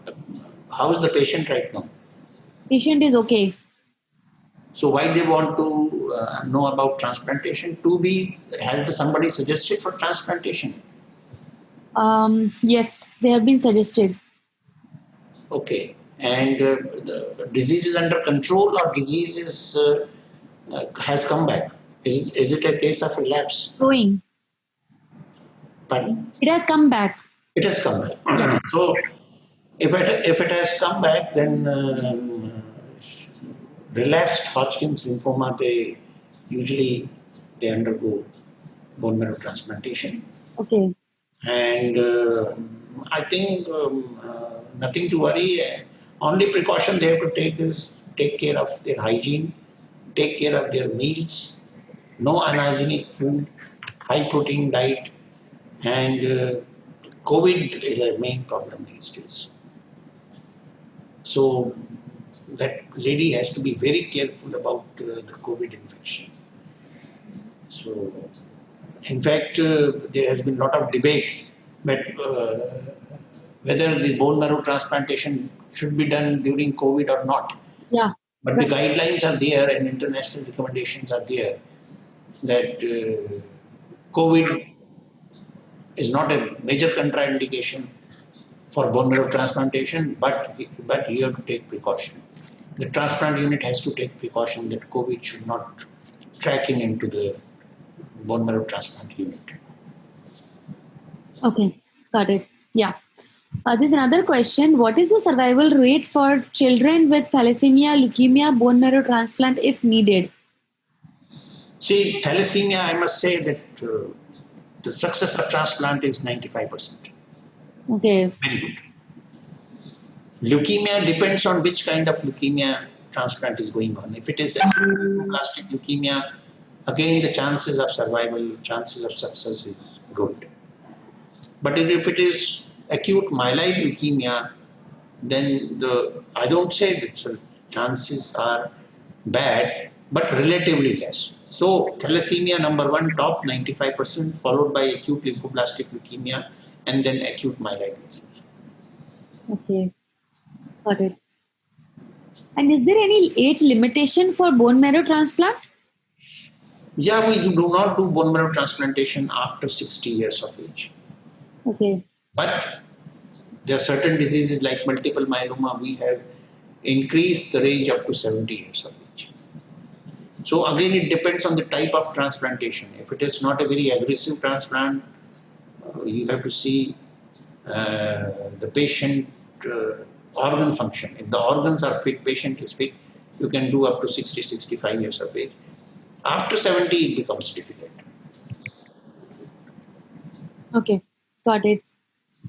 how is the patient right now? Patient is okay. So why they want to know about transplantation? 2B, has somebody suggested for transplantation? Yes, they have been suggested. Okay. And the disease is under control or disease is, has come back? Is it a case of relapse? Growing. Pardon? It has come back. It has come back. Yeah. So if it has come back, then relapsed Hodgkin's lymphoma, they usually undergo bone marrow transplantation. Okay. And I think nothing to worry. Only precaution they have to take is take care of their hygiene, take care of their meals, no unhygienic food, high protein diet, and COVID is a main problem these days. So that lady has to be very careful about the COVID infection. So, in fact, there has been a lot of debate, but whether the bone marrow transplantation should be done during COVID or not. Yeah. But the guidelines are there and international recommendations are there that COVID is not a major contraindication for bone marrow transplantation, but you have to take precaution. The transplant unit has to take precaution that COVID should not track in into the bone marrow transplant unit. Okay, got it. Yeah. There's another question. What is the survival rate for children with thalassemia, leukemia, bone marrow transplant if needed? See, thalassemia, I must say that the success of transplant is 95%. Okay. Very good. Leukemia depends on which kind of leukemia transplant is going on. If it is plastic leukemia, again the chances of survival, chances of success is good. But if it is acute myeloid leukemia, then I don't say that the chances are bad, but relatively less. So thalassemia number one, top 95%, followed by acute lymphoblastic leukemia, and then acute myeloid leukemia. Okay, got it. And is there any age limitation for bone marrow transplant? Yeah, we do not do bone marrow transplantation after 60 years of age. Okay. But there are certain diseases like multiple myeloma, we have increased the range up to 70 years of age. So again, it depends on the type of transplantation. If it is not a very aggressive transplant, you have to see the patient organ function. If the organs are fit, patient is fit, you can do up to 60, 65 years of age. After 70, it becomes difficult. Okay, got it.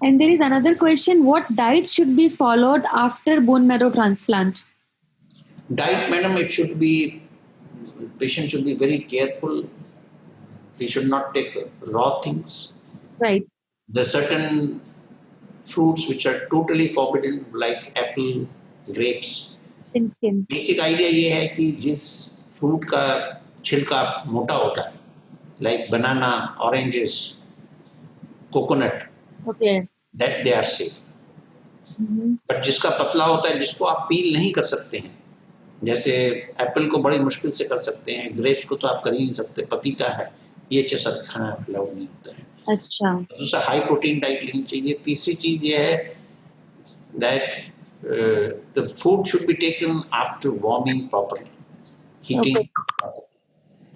And there is another question. What diet should be followed after bone marrow transplant? Diet, madam, it should be, patient should be very careful. He should not take raw things. Right. There are certain fruits which are totally forbidden, like apple, grapes. Thin skin. Basic idea ये है कि जिस fruit का छिलका मोटा होता है, like banana, oranges, coconut, Okay. That they are safe. But जिसका पतला होता है, जिसको आप पील नहीं कर सकते हैं, जैसे एप्पल को बड़ी मुश्किल से कर सकते हैं, ग्रेप्स को तो आप कर ही नहीं सकते, पपीता है, ये सब खाना अलाउड नहीं होता है. अच्छा. दूसरा हाई प्रोटीन डाइट लेनी चाहिए. तीसरी चीज ये है that the food should be taken after warming properly, heating properly,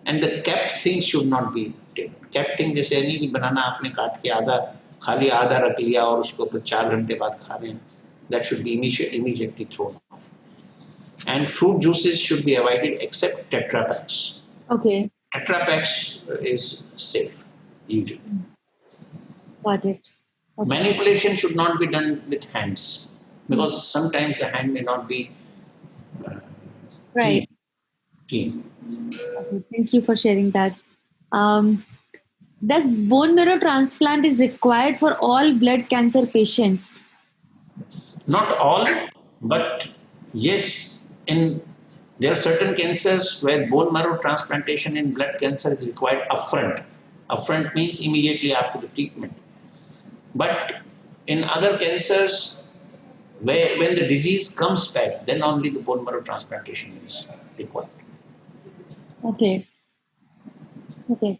and the kept things should not be taken. Kept thing जैसे नहीं कि बनाना आपने काट के आधा खा लिया, आधा रख लिया और उसको फिर 4 घंटे बाद खा रहे हैं. That should be immediately thrown off. And fruit juices should be avoided except Tetra Paks. Okay. Tetra Paks is safe usually. Got it. Okay. Manipulation should not be done with hands because sometimes the hand may not be Right. clean. Okay, thank you for sharing that. Does bone marrow transplant is required for all blood cancer patients? Not all, but yes, there are certain cancers where bone marrow transplantation in blood cancer is required upfront. Upfront means immediately after the treatment. But in other cancers, when the disease comes back, then only the bone marrow transplantation is required. Okay. Okay.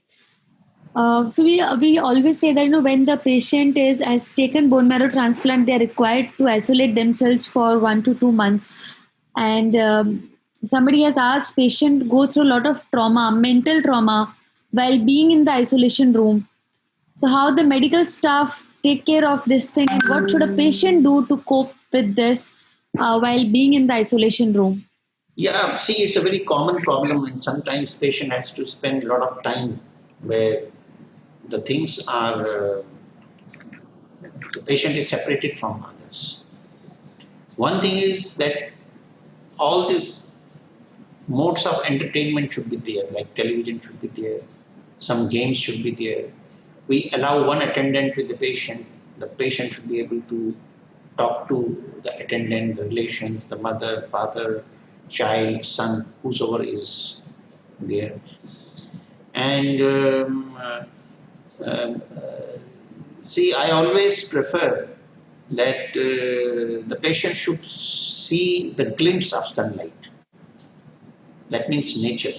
So we always say that when the patient has taken bone marrow transplant, they are required to isolate themselves for 1 to 2 months. And somebody has asked patient go through a lot of trauma, mental trauma, while being in the isolation room. So how the medical staff take care of this thing, and what should a patient do to cope with this while being in the isolation room? Yeah, see, it's a very common problem, and sometimes patient has to spend a lot of time where the things are, the patient is separated from others. One thing is that all the modes of entertainment should be there, like television should be there, some games should be there. We allow one attendant with the patient. The patient should be able to talk to the attendant, the relations, the mother, father, child, son, whosoever is there. And um, uh, see, I always prefer that the patient should see the glimpse of sunlight. That means nature.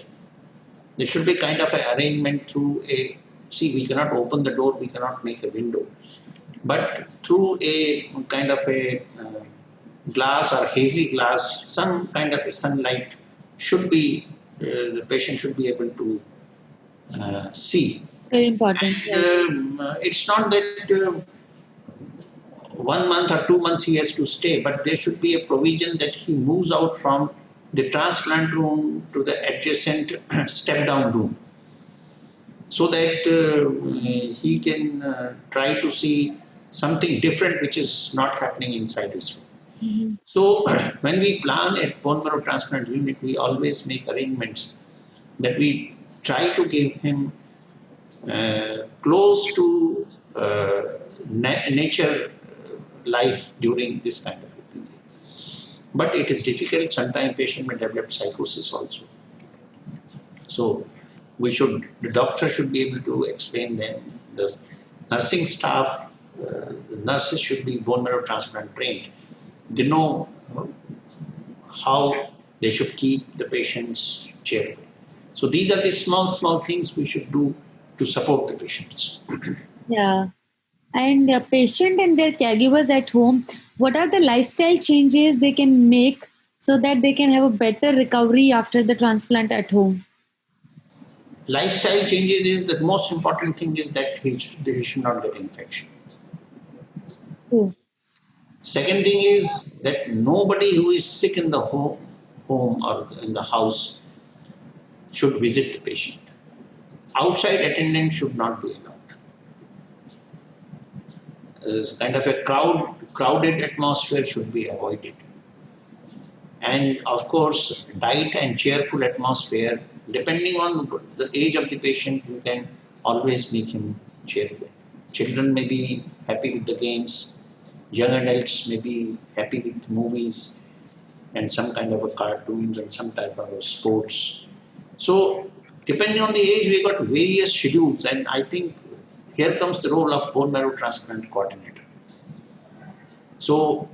There should be kind of an arrangement through a, see, we cannot open the door, we cannot make a window, but through a kind of a glass or hazy glass, some kind of a sunlight should be, the patient should be able to see. Very important. Yes. And it's not that 1 month or 2 months he has to stay, but there should be a provision that he moves out from the transplant room to the adjacent step down room, so that he can try to see something different which is not happening inside his room. Mm-hmm. So when we plan a bone marrow transplant unit, we always make arrangements that we try to give him close to nature life during this kind of a period. But it is difficult. Sometimes patient may develop psychosis also. So the doctor should be able to explain them. The nursing staff, nurses should be bone marrow transplant trained. They know how they should keep the patients cheerful. So these are the small things we should do to support the patients. Yeah. And patient and their caregivers at home, what are the lifestyle changes they can make so that they can have a better recovery after the transplant at home? Lifestyle changes is the most important thing, is that they should not get infection. Oh. Second thing is that nobody who is sick in the home or in the house should visit the patient. Outside attendants should not be allowed. Kind of a crowded atmosphere should be avoided. And of course, diet and cheerful atmosphere, depending on the age of the patient, you can always make him cheerful. Children may be happy with the games, young adults may be happy with movies and some kind of a cartoons and some type of sports. So depending on the age, we got various schedules, and I think here comes the role of bone marrow transplant coordinator. So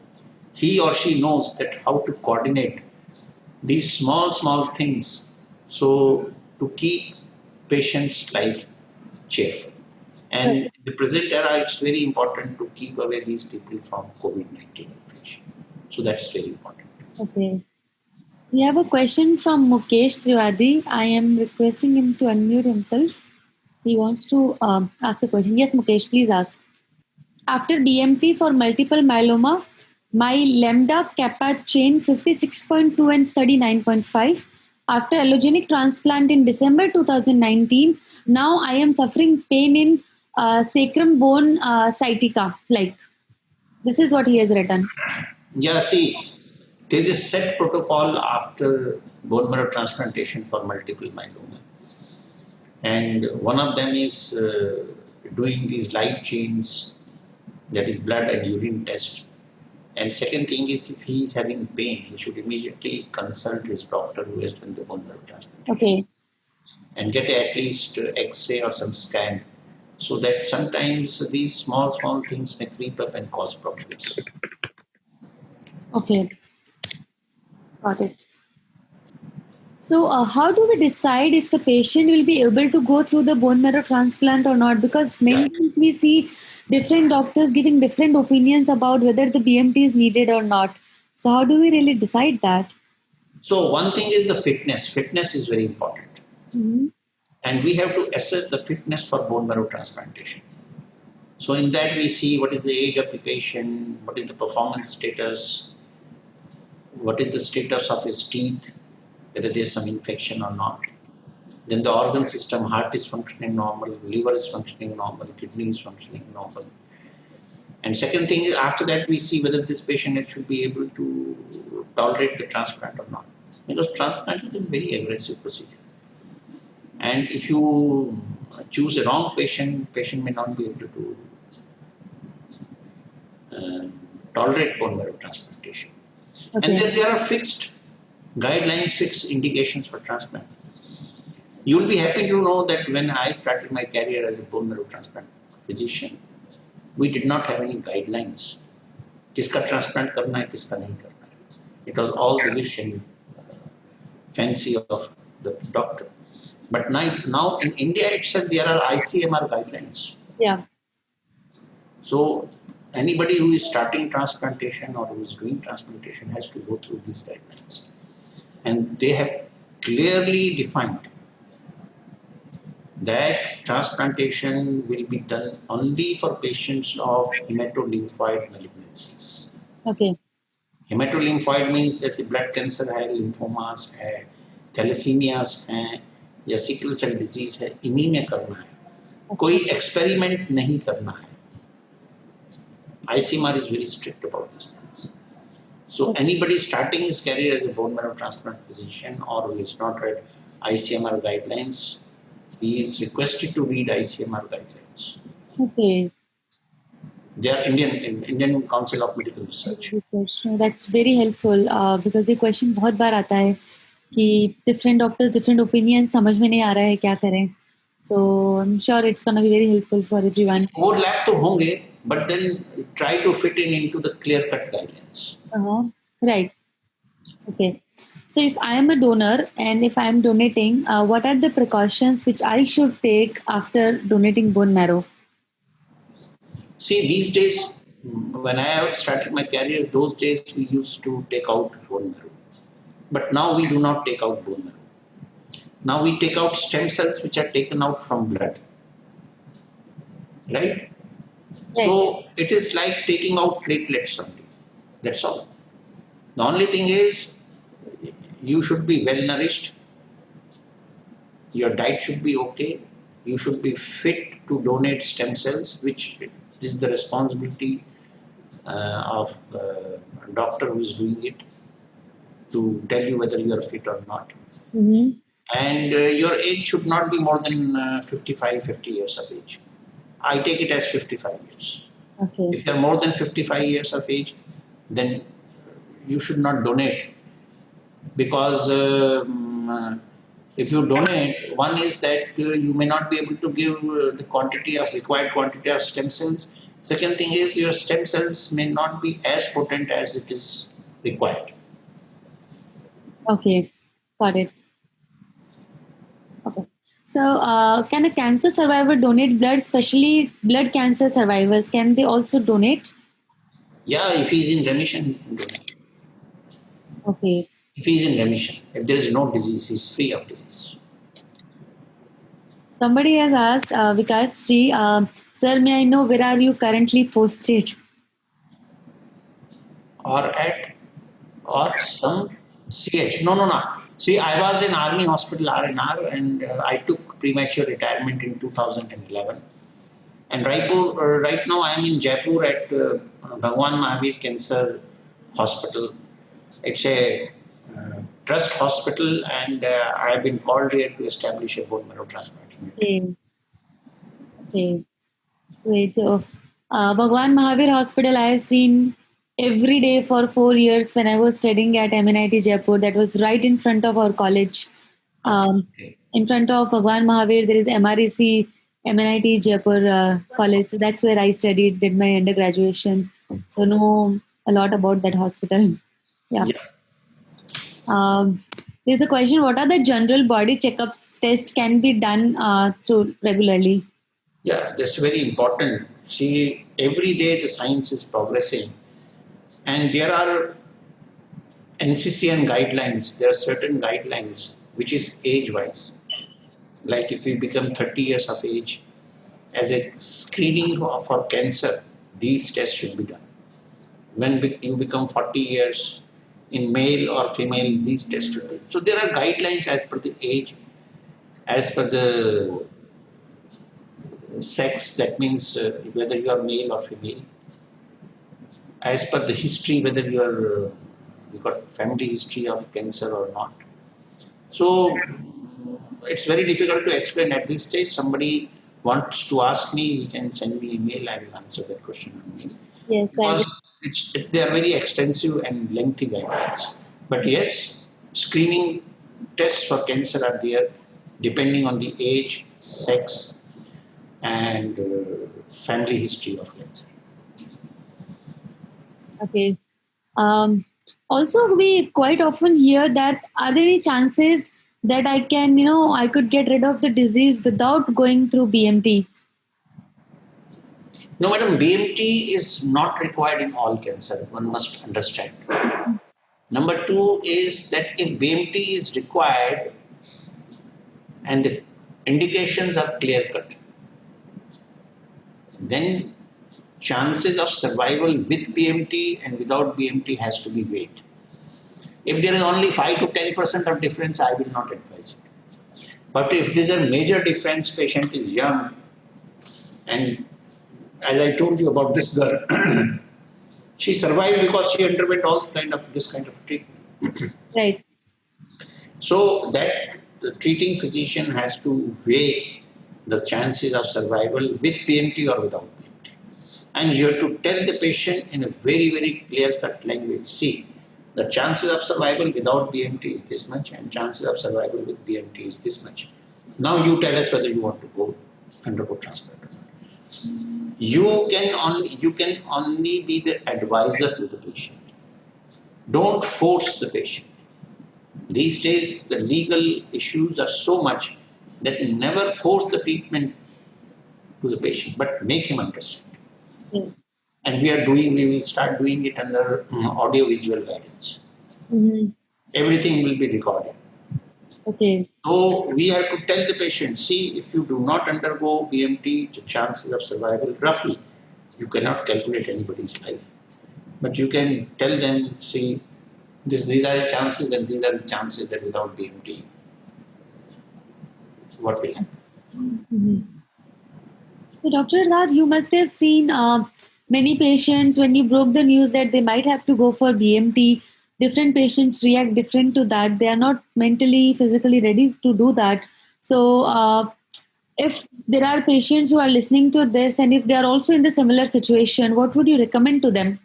he or she knows that how to coordinate these small things, so to keep patients' life cheerful. And in the present era, it's very important to keep away these people from COVID-19 infection. So that's very important. Okay. We have a question from Mukesh Trivedi. I am requesting him to unmute himself. He wants to ask a question. Yes, Mukesh, please ask. After BMT for multiple myeloma, my lambda kappa chain 56.2 and 39.5. After allogenic transplant in December 2019, now I am suffering pain in sacrum bone sciatica. Like, this is what he has written. Yeah, see, there's a set protocol after bone marrow transplantation for multiple myeloma. And one of them is doing these light chains, that is blood and urine test. And second thing is, if he is having pain, he should immediately consult his doctor who has done the bone marrow transplant. Okay. And get at least X-ray or some scan, so that sometimes these small things may creep up and cause problems. Okay. Got it. So how do we decide if the patient will be able to go through the bone marrow transplant or not? Because many times we see different doctors giving different opinions about whether the BMT is needed or not. So how do we really decide that? So one thing is the fitness. Fitness is very important. Mm-hmm. And we have to assess the fitness for bone marrow transplantation. So in that we see what is the age of the patient, what is the performance status, what is the status of his teeth, whether there is some infection or not. Then the organ system, heart is functioning normal, liver is functioning normal, kidney is functioning normal. And second thing is, after that we see whether this patient should be able to tolerate the transplant or not. because transplant is a very aggressive procedure. And if you choose a wrong patient, patient may not be able to uh, tolerate bone marrow transplantation. Okay. And then there are fixed guidelines, fixed indications for transplant. You will be happy to know that when I started my career as a bone marrow transplant physician, we did not have any guidelines. किसका transplant करना है, किसका नहीं करना है. It was all the wish and fancy of the doctor. But now in India itself, there are ICMR guidelines. Yeah. So anybody who is starting transplantation or who is doing transplantation has to go through these guidelines. And they have clearly defined that transplantation will be done only for patients of hematolymphoid malignancies. Okay. Hematolymphoid means जैसे blood cancer है, lymphomas है, thalassemias हैं या sickle cell disease है, इन्हीं में करना है. कोई एक्सपेरिमेंट नहीं करना है. ICMR is very strict about these things. So anybody starting his career as a bone marrow transplant physician or who is not read ICMR guidelines, he is requested to read ICMR guidelines. Okay. They are Indian Council of Medical Research. That's very helpful because ये question बहुत बार आता है कि different doctors, different opinions, समझ में नहीं आ रहा है क्या करें. So I'm sure it's gonna be very helpful for everyone. Overlap तो होंगे, but then try to fit into the clear-cut guidelines. Right. Okay. So if I am a donor and if I am donating, what are the precautions which I should take after donating bone marrow? See, these days, when I started my career, those days we used to take out bone marrow. But now we do not take out bone marrow. Now we take out stem cells which are taken out from blood. Right? So it is like taking out platelets only. That's all. The only thing is, you should be well nourished. Your diet should be okay. You should be fit to donate stem cells, which is the responsibility of the doctor who is doing it to tell you whether you are fit or not. Mm-hmm. And your age should not be more than 50 years of age. I take it as 55 years. Okay. If you are more than 55 years of age, then you should not donate. Because if you donate, one is that you may not be able to give the required quantity of stem cells. Second thing is your stem cells may not be as potent as it is required. Okay, got it. Okay. So, can a cancer survivor donate blood, especially blood cancer survivors? Can they also donate? Yeah, if he is in remission, he can donate. Okay. If he is in remission, if there is no disease, he is free of disease. Somebody has asked, Vikas Ji, sir, may I know where are you currently posted? Or some CH. No. See, I was in Army Hospital RNR and I took premature retirement in 2011. And right now I am in Jaipur at Bhagwan Mahavir Cancer Hospital. It's a trust hospital and I have been called here to establish a bone marrow transplant unit. Okay. Wait, so Bhagwan Mahavir Hospital I have seen every day for 4 years when I was studying at MNIT Jaipur. That was right in front of our college. Okay. In front of Bhagwan Mahavir, there is MREC, MNIT Jaipur College. So that's where I studied, did my undergraduation. So know a lot about that hospital. Yeah. There's a question, what are the general body checkups tests can be done through regularly? Yeah, that's very important. See, every day the science is progressing and there are NCCN guidelines. There are certain guidelines which is age-wise. Like if you become 30 years of age, as a screening for cancer, these tests should be done. When you become 40 years, in male or female, these tests should be done. So there are guidelines as per the age, as per the sex, that means whether you are male or female, as per the history, whether you are you got family history of cancer or not. So it's very difficult to explain at this stage. Somebody wants to ask me, he can send me email. I will answer that question on mail Yes, I will. because they are very extensive and lengthy guidelines. But yes, screening tests for cancer are there depending on the age, sex, and family history of cancer. Okay. Um, Also, we quite often hear that are there any chances that I can, I could get rid of the disease without going through BMT? No, madam, BMT is not required in all cancer. One must understand. Number two is that if BMT is required and the indications are clear cut, then chances of survival with BMT and without BMT has to be weighed. If there is only 5 to 10% of difference, I will not advise it. But if there is a major difference, patient is young, and as I told you about this girl, she survived because she underwent all this kind of treatment. Right. So that the treating physician has to weigh the chances of survival with BMT or without BMT. And you have to tell the patient in a very, very clear-cut language, see, the chances of survival without BMT is this much and chances of survival with BMT is this much. Now you tell us whether you want to go undergo transplant or not. You can only be the advisor to the patient. Don't force the patient. These days, the legal issues are so much that you never force the treatment to the patient, but make him understand. Yeah. And we will start doing it under audio-visual guidance. Mm-hmm. Everything will be recorded. Okay. So we have to tell the patient, see, if you do not undergo BMT, the chances of survival, roughly, you cannot calculate anybody's life. But you can tell them, see, these are the chances and these are the chances that without BMT, what will happen. Mm-hmm. So, Dr. Dhar, you must have seen many patients when you broke the news that they might have to go for BMT. Different patients react different to that. They are not mentally, physically ready to do that. So, if there are patients who are listening to this and if they are also in the similar situation, what would you recommend to them?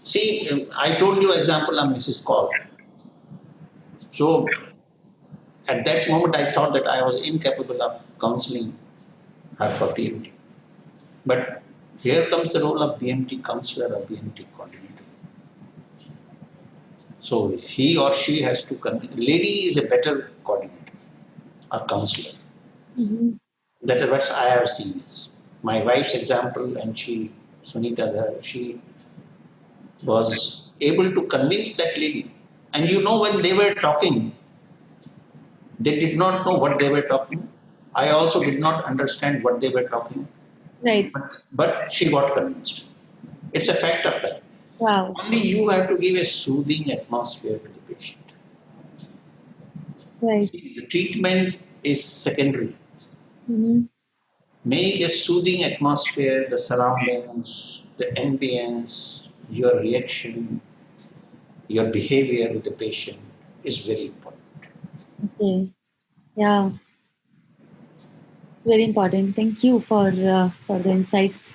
See, I told you example of Mrs. Kaur. So at that moment, I thought that I was incapable of counseling her for BMT. But here comes the role of BMT counselor or BMT coordinator. So he or she has to lady is a better coordinator or counselor. Mm-hmm. That is what I have seen. My wife's example, and Sunita Dhar, she was able to convince that lady. And you know, when they were talking, they did not know what they were talking. I also did not understand what they were talking, Right. but she got convinced. It's a fact of life. Wow. Only you have to give a soothing atmosphere to the patient. Right. The treatment is secondary. Mm-hmm. Make a soothing atmosphere, the surroundings, the ambience, your reaction, your behavior with the patient is very important. Okay. Yeah. It's very important. Thank you for the insights.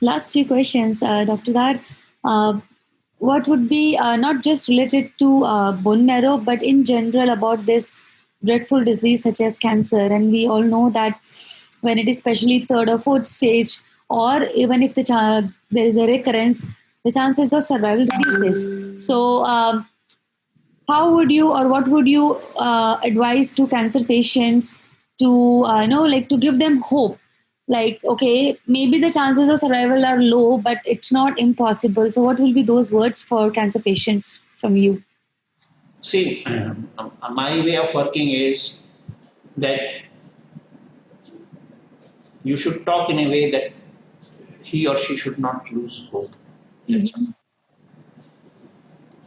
Last few questions, Dr. Dar. Uh, what would be not just related to bone marrow, but in general about this dreadful disease such as cancer? And we all know that when it is especially third or fourth stage, or even if there is a recurrence, the chances of survival reduces. So, how would you or what would you advise to cancer patients to like to give them hope, like okay, maybe the chances of survival are low but it's not impossible? So what will be those words for cancer patients from you? See, my way of working is that you should talk in a way that he or she should not lose hope. That's all. Mhm.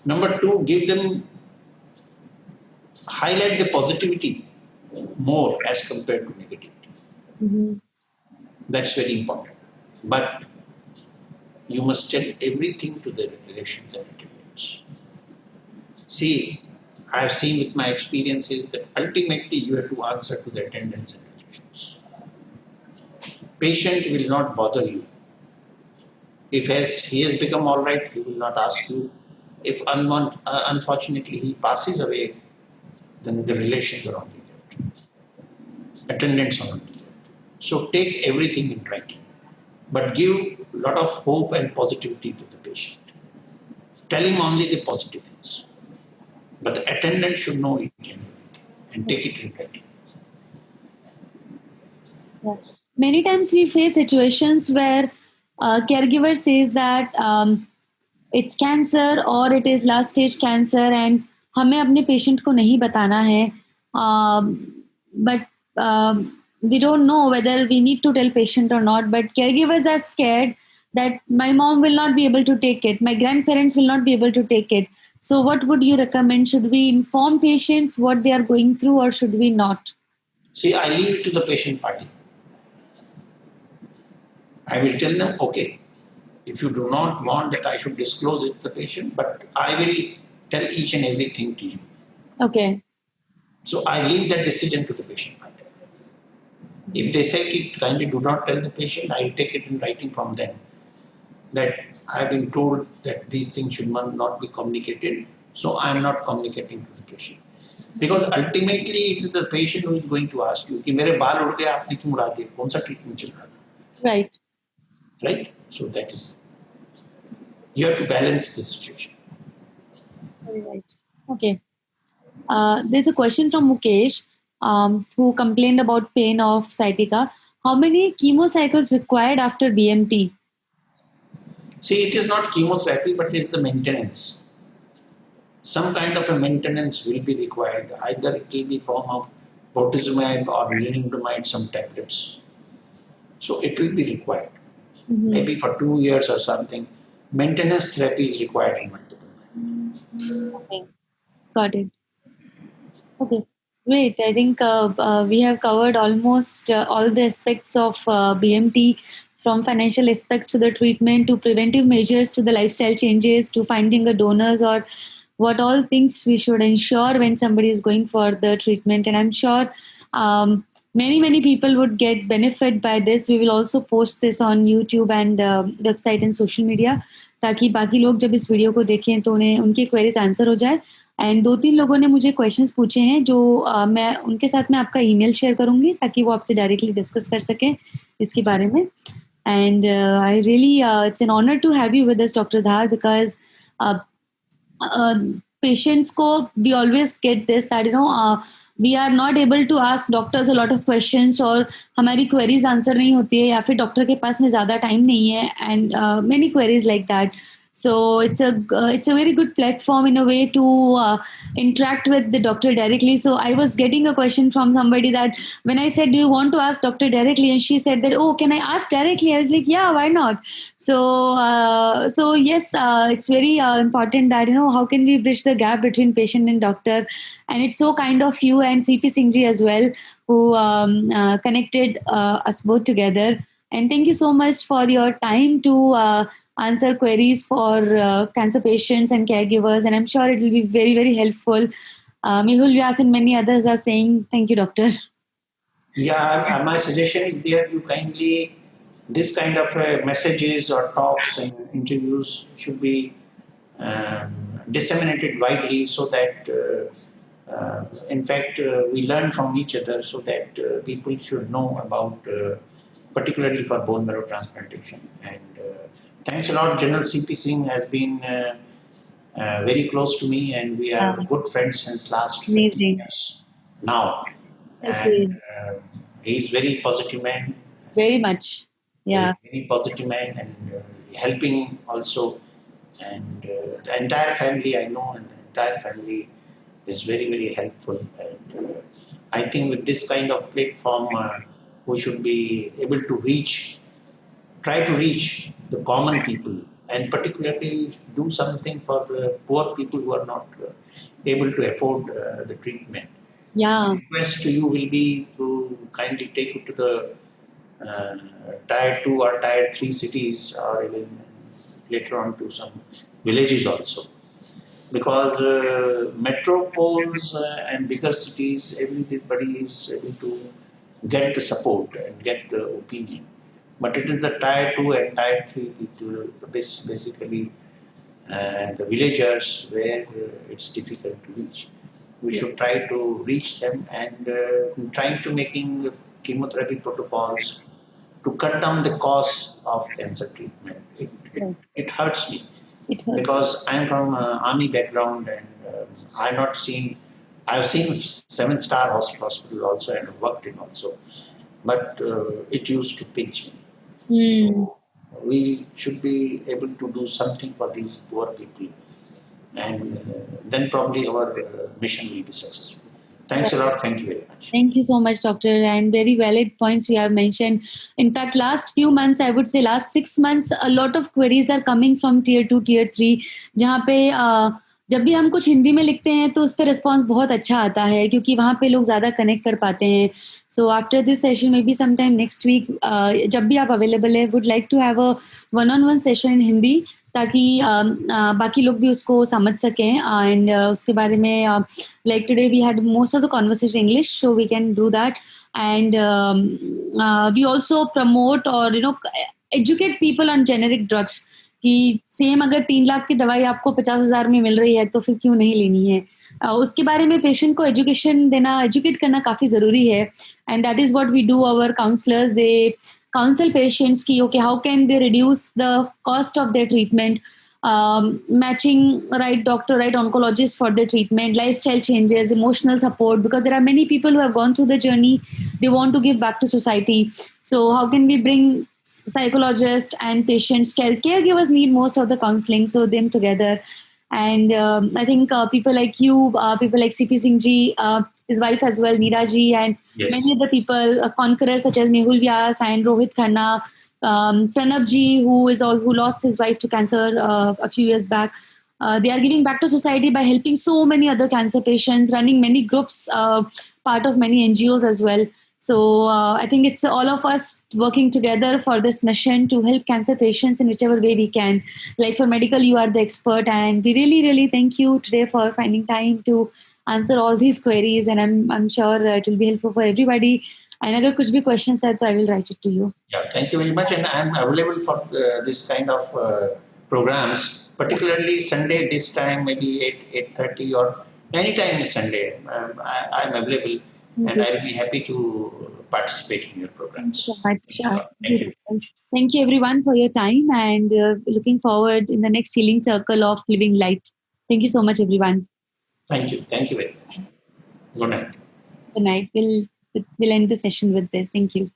Number two, give them, highlight the positivity more as compared to negativity. Mhm. That's very important. But you must tell everything to the relations and attendants. See, I have seen with my experiences that ultimately you have to answer to the attendants and relations. Patient will not bother you. If he has become all right, he will not ask you. If unfortunately he passes away, then the relations are only left. Attendants are only left. So take everything in writing, but give a lot of hope and positivity to the patient. Tell him only the positive things. But the attendant should know each and everything and take it in writing. Yeah. Many times we face situations where caregiver says that it's cancer or it is last stage cancer and हमें अपने patient को नहीं बताना है. But we don't know whether we need to tell patient or not. But caregivers are scared that my mom will not be able to take it, my grandparents will not be able to take it. So what would you recommend? Should we inform patients what they are going through or should we not? See, I leave it to the patient party. I will tell them, okay, if you do not want that I should disclose it to the patient, but I will tell each and everything to you. Okay. So I leave that decision to the patient party. If they say, kindly do not tell the patient, I will take it in writing from them that I have been told that these things should not be communicated, so I am not communicating to the patient. Because ultimately it is the patient who is going to ask you कि मेरे बाल उड़ गए आपने क्यों उड़ा दिए, कौन सा ट्रीटमेंट चल रहा था? Right. Right? So that is, you have to balance the situation. Right. Okay. There's a question from Mukesh, who complained about pain of sciatica. How many chemo cycles required after BMT? See, it is not chemotherapy, but it is the maintenance. Some kind of a maintenance will be required. Either it will be form of bortezomib or lenalidomide, some tablets. So it will be required. Mm-hmm. Maybe for 2 years or something. Maintenance therapy is required in multiple. Okay. Got it. Okay. Great. I think we have covered almost all the aspects of BMT, from financial aspects to the treatment, to preventive measures, to the lifestyle changes, to finding the donors, or what all things we should ensure when somebody is going for the treatment. And I'm sure many people would get benefit by this. We will also post this on YouTube and website and social media, ताकि बाकी लोग जब इस video को देखें तो उन्हें उनकी क्वेरीज आंसर हो जाए. एंड 2-3 लोगों ने मुझे क्वेश्चंस पूछे हैं जो मैं उनके साथ में आपका ईमेल शेयर करूंगी ताकि वो आपसे डायरेक्टली डिस्कस कर सकें इसके बारे में. And I really it's an honour to have you with us doctor Dhar, because patients को we always get this that we are not able to ask doctors a lot of questions, और हमारी queries answer नहीं होती है या फिर doctor के पास में ज़्यादा टाइम नहीं है, and many queries like that. So it's a very good platform in a way to interact with the doctor directly. So I was getting a question from somebody that when I said, do you want to ask doctor directly? And she said that, oh, can I ask directly? I was like, yeah, why not? So yes, it's very important that, how can we bridge the gap between patient and doctor? And it's so kind of you and CP Singh ji as well, who connected us both together. And thank you so much for your time to answer queries for cancer patients and caregivers. And I'm sure it will be very, very helpful. Mehul Vyas and many others are saying, thank you, doctor. Yeah, my suggestion is there, you kindly, this kind of messages or talks and interviews should be disseminated widely so that in fact we learn from each other, so that people should know about particularly for bone marrow transplantation. And thanks a lot. General CP Singh has been very close to me, and we are good friends since last 15 years now. And he's very positive man. Very much. Yeah. Very positive man, and helping also. And the entire family I know, and the entire family is very, very helpful. And I think with this kind of platform, we should be able to try to reach the common people, and particularly do something for poor people who are not able to afford the treatment. Yeah. My request to you will be to kindly take it to the tier 2 or tier 3 cities, or even later on to some villages also. Because metropoles and bigger cities, everybody is able to get the support and get the opinion. But it is the tier 2 and tier 3 people, basically the villagers, where it's difficult to reach. We should try to reach them, and trying to making chemotherapy protocols to cut down the cost of cancer treatment. It hurts me because I'm from army background, and I've not seen. I've seen 7-star hospital also and worked in also, but it used to pinch me. So we should be able to do something for these poor people, and then probably our mission will be successful. Thanks a lot. Thank you very much. Thank you so much, Doctor. And very valid points you have mentioned. In fact, last few months, I would say last 6 months, a lot of queries are coming from tier 2, tier 3, जहाँ पे जब भी हम कुछ हिंदी में लिखते हैं तो उस पर रिस्पॉन्स बहुत अच्छा आता है क्योंकि वहाँ पे लोग ज़्यादा कनेक्ट कर पाते हैं. So after this session may be some time next week जब भी आप अवेलेबल है would like to have a 1-on-1 session in Hindi ताकि बाकी लोग भी उसको समझ सकें एंड उसके बारे में like today we had most of the conversation English so we can do that and we also promote और educate people on generic drugs कि सेम अगर 3 लाख की दवाई आपको 50,000 में मिल रही है तो फिर क्यों नहीं लेनी है. उसके बारे में पेशेंट को एजुकेशन देना, एजुकेट करना काफ़ी ज़रूरी है and that is what we do. Our counsellors they counsel patients ki okay how can they reduce the cost of their treatment, matching right doctor, right oncologist for their treatment, lifestyle changes, emotional support, because there are many people who have gone through the journey, they want to give back to society. So how can we bring psychologists and patients, caregivers need most of the counseling, so them together. And I think people like you, people like CP Singh ji, his wife as well, Neera ji, and many other people, conquerors such as Mehul Vyas and Rohit Khanna, Pranab ji, who lost his wife to cancer a few years back. They are giving back to society by helping so many other cancer patients, running many groups, part of many NGOs as well. So I think it's all of us working together for this mission to help cancer patients in whichever way we can. Like for medical, you are the expert, and we really, really thank you today for finding time to answer all these queries. And I'm sure it will be helpful for everybody. And अगर कुछ भी questions है तो I will write it to you. Yeah, thank you very much, and I'm available for this kind of programs, particularly Sunday. This time maybe 8:30 or any time is Sunday. I'm available. And I'll be happy to participate in your programs. Thank you. Thank you everyone for your time, and looking forward in the next healing circle of living light. Thank you so much, everyone. Thank you. Thank you very much. Good night. Good night. We'll end the session with this. Thank you.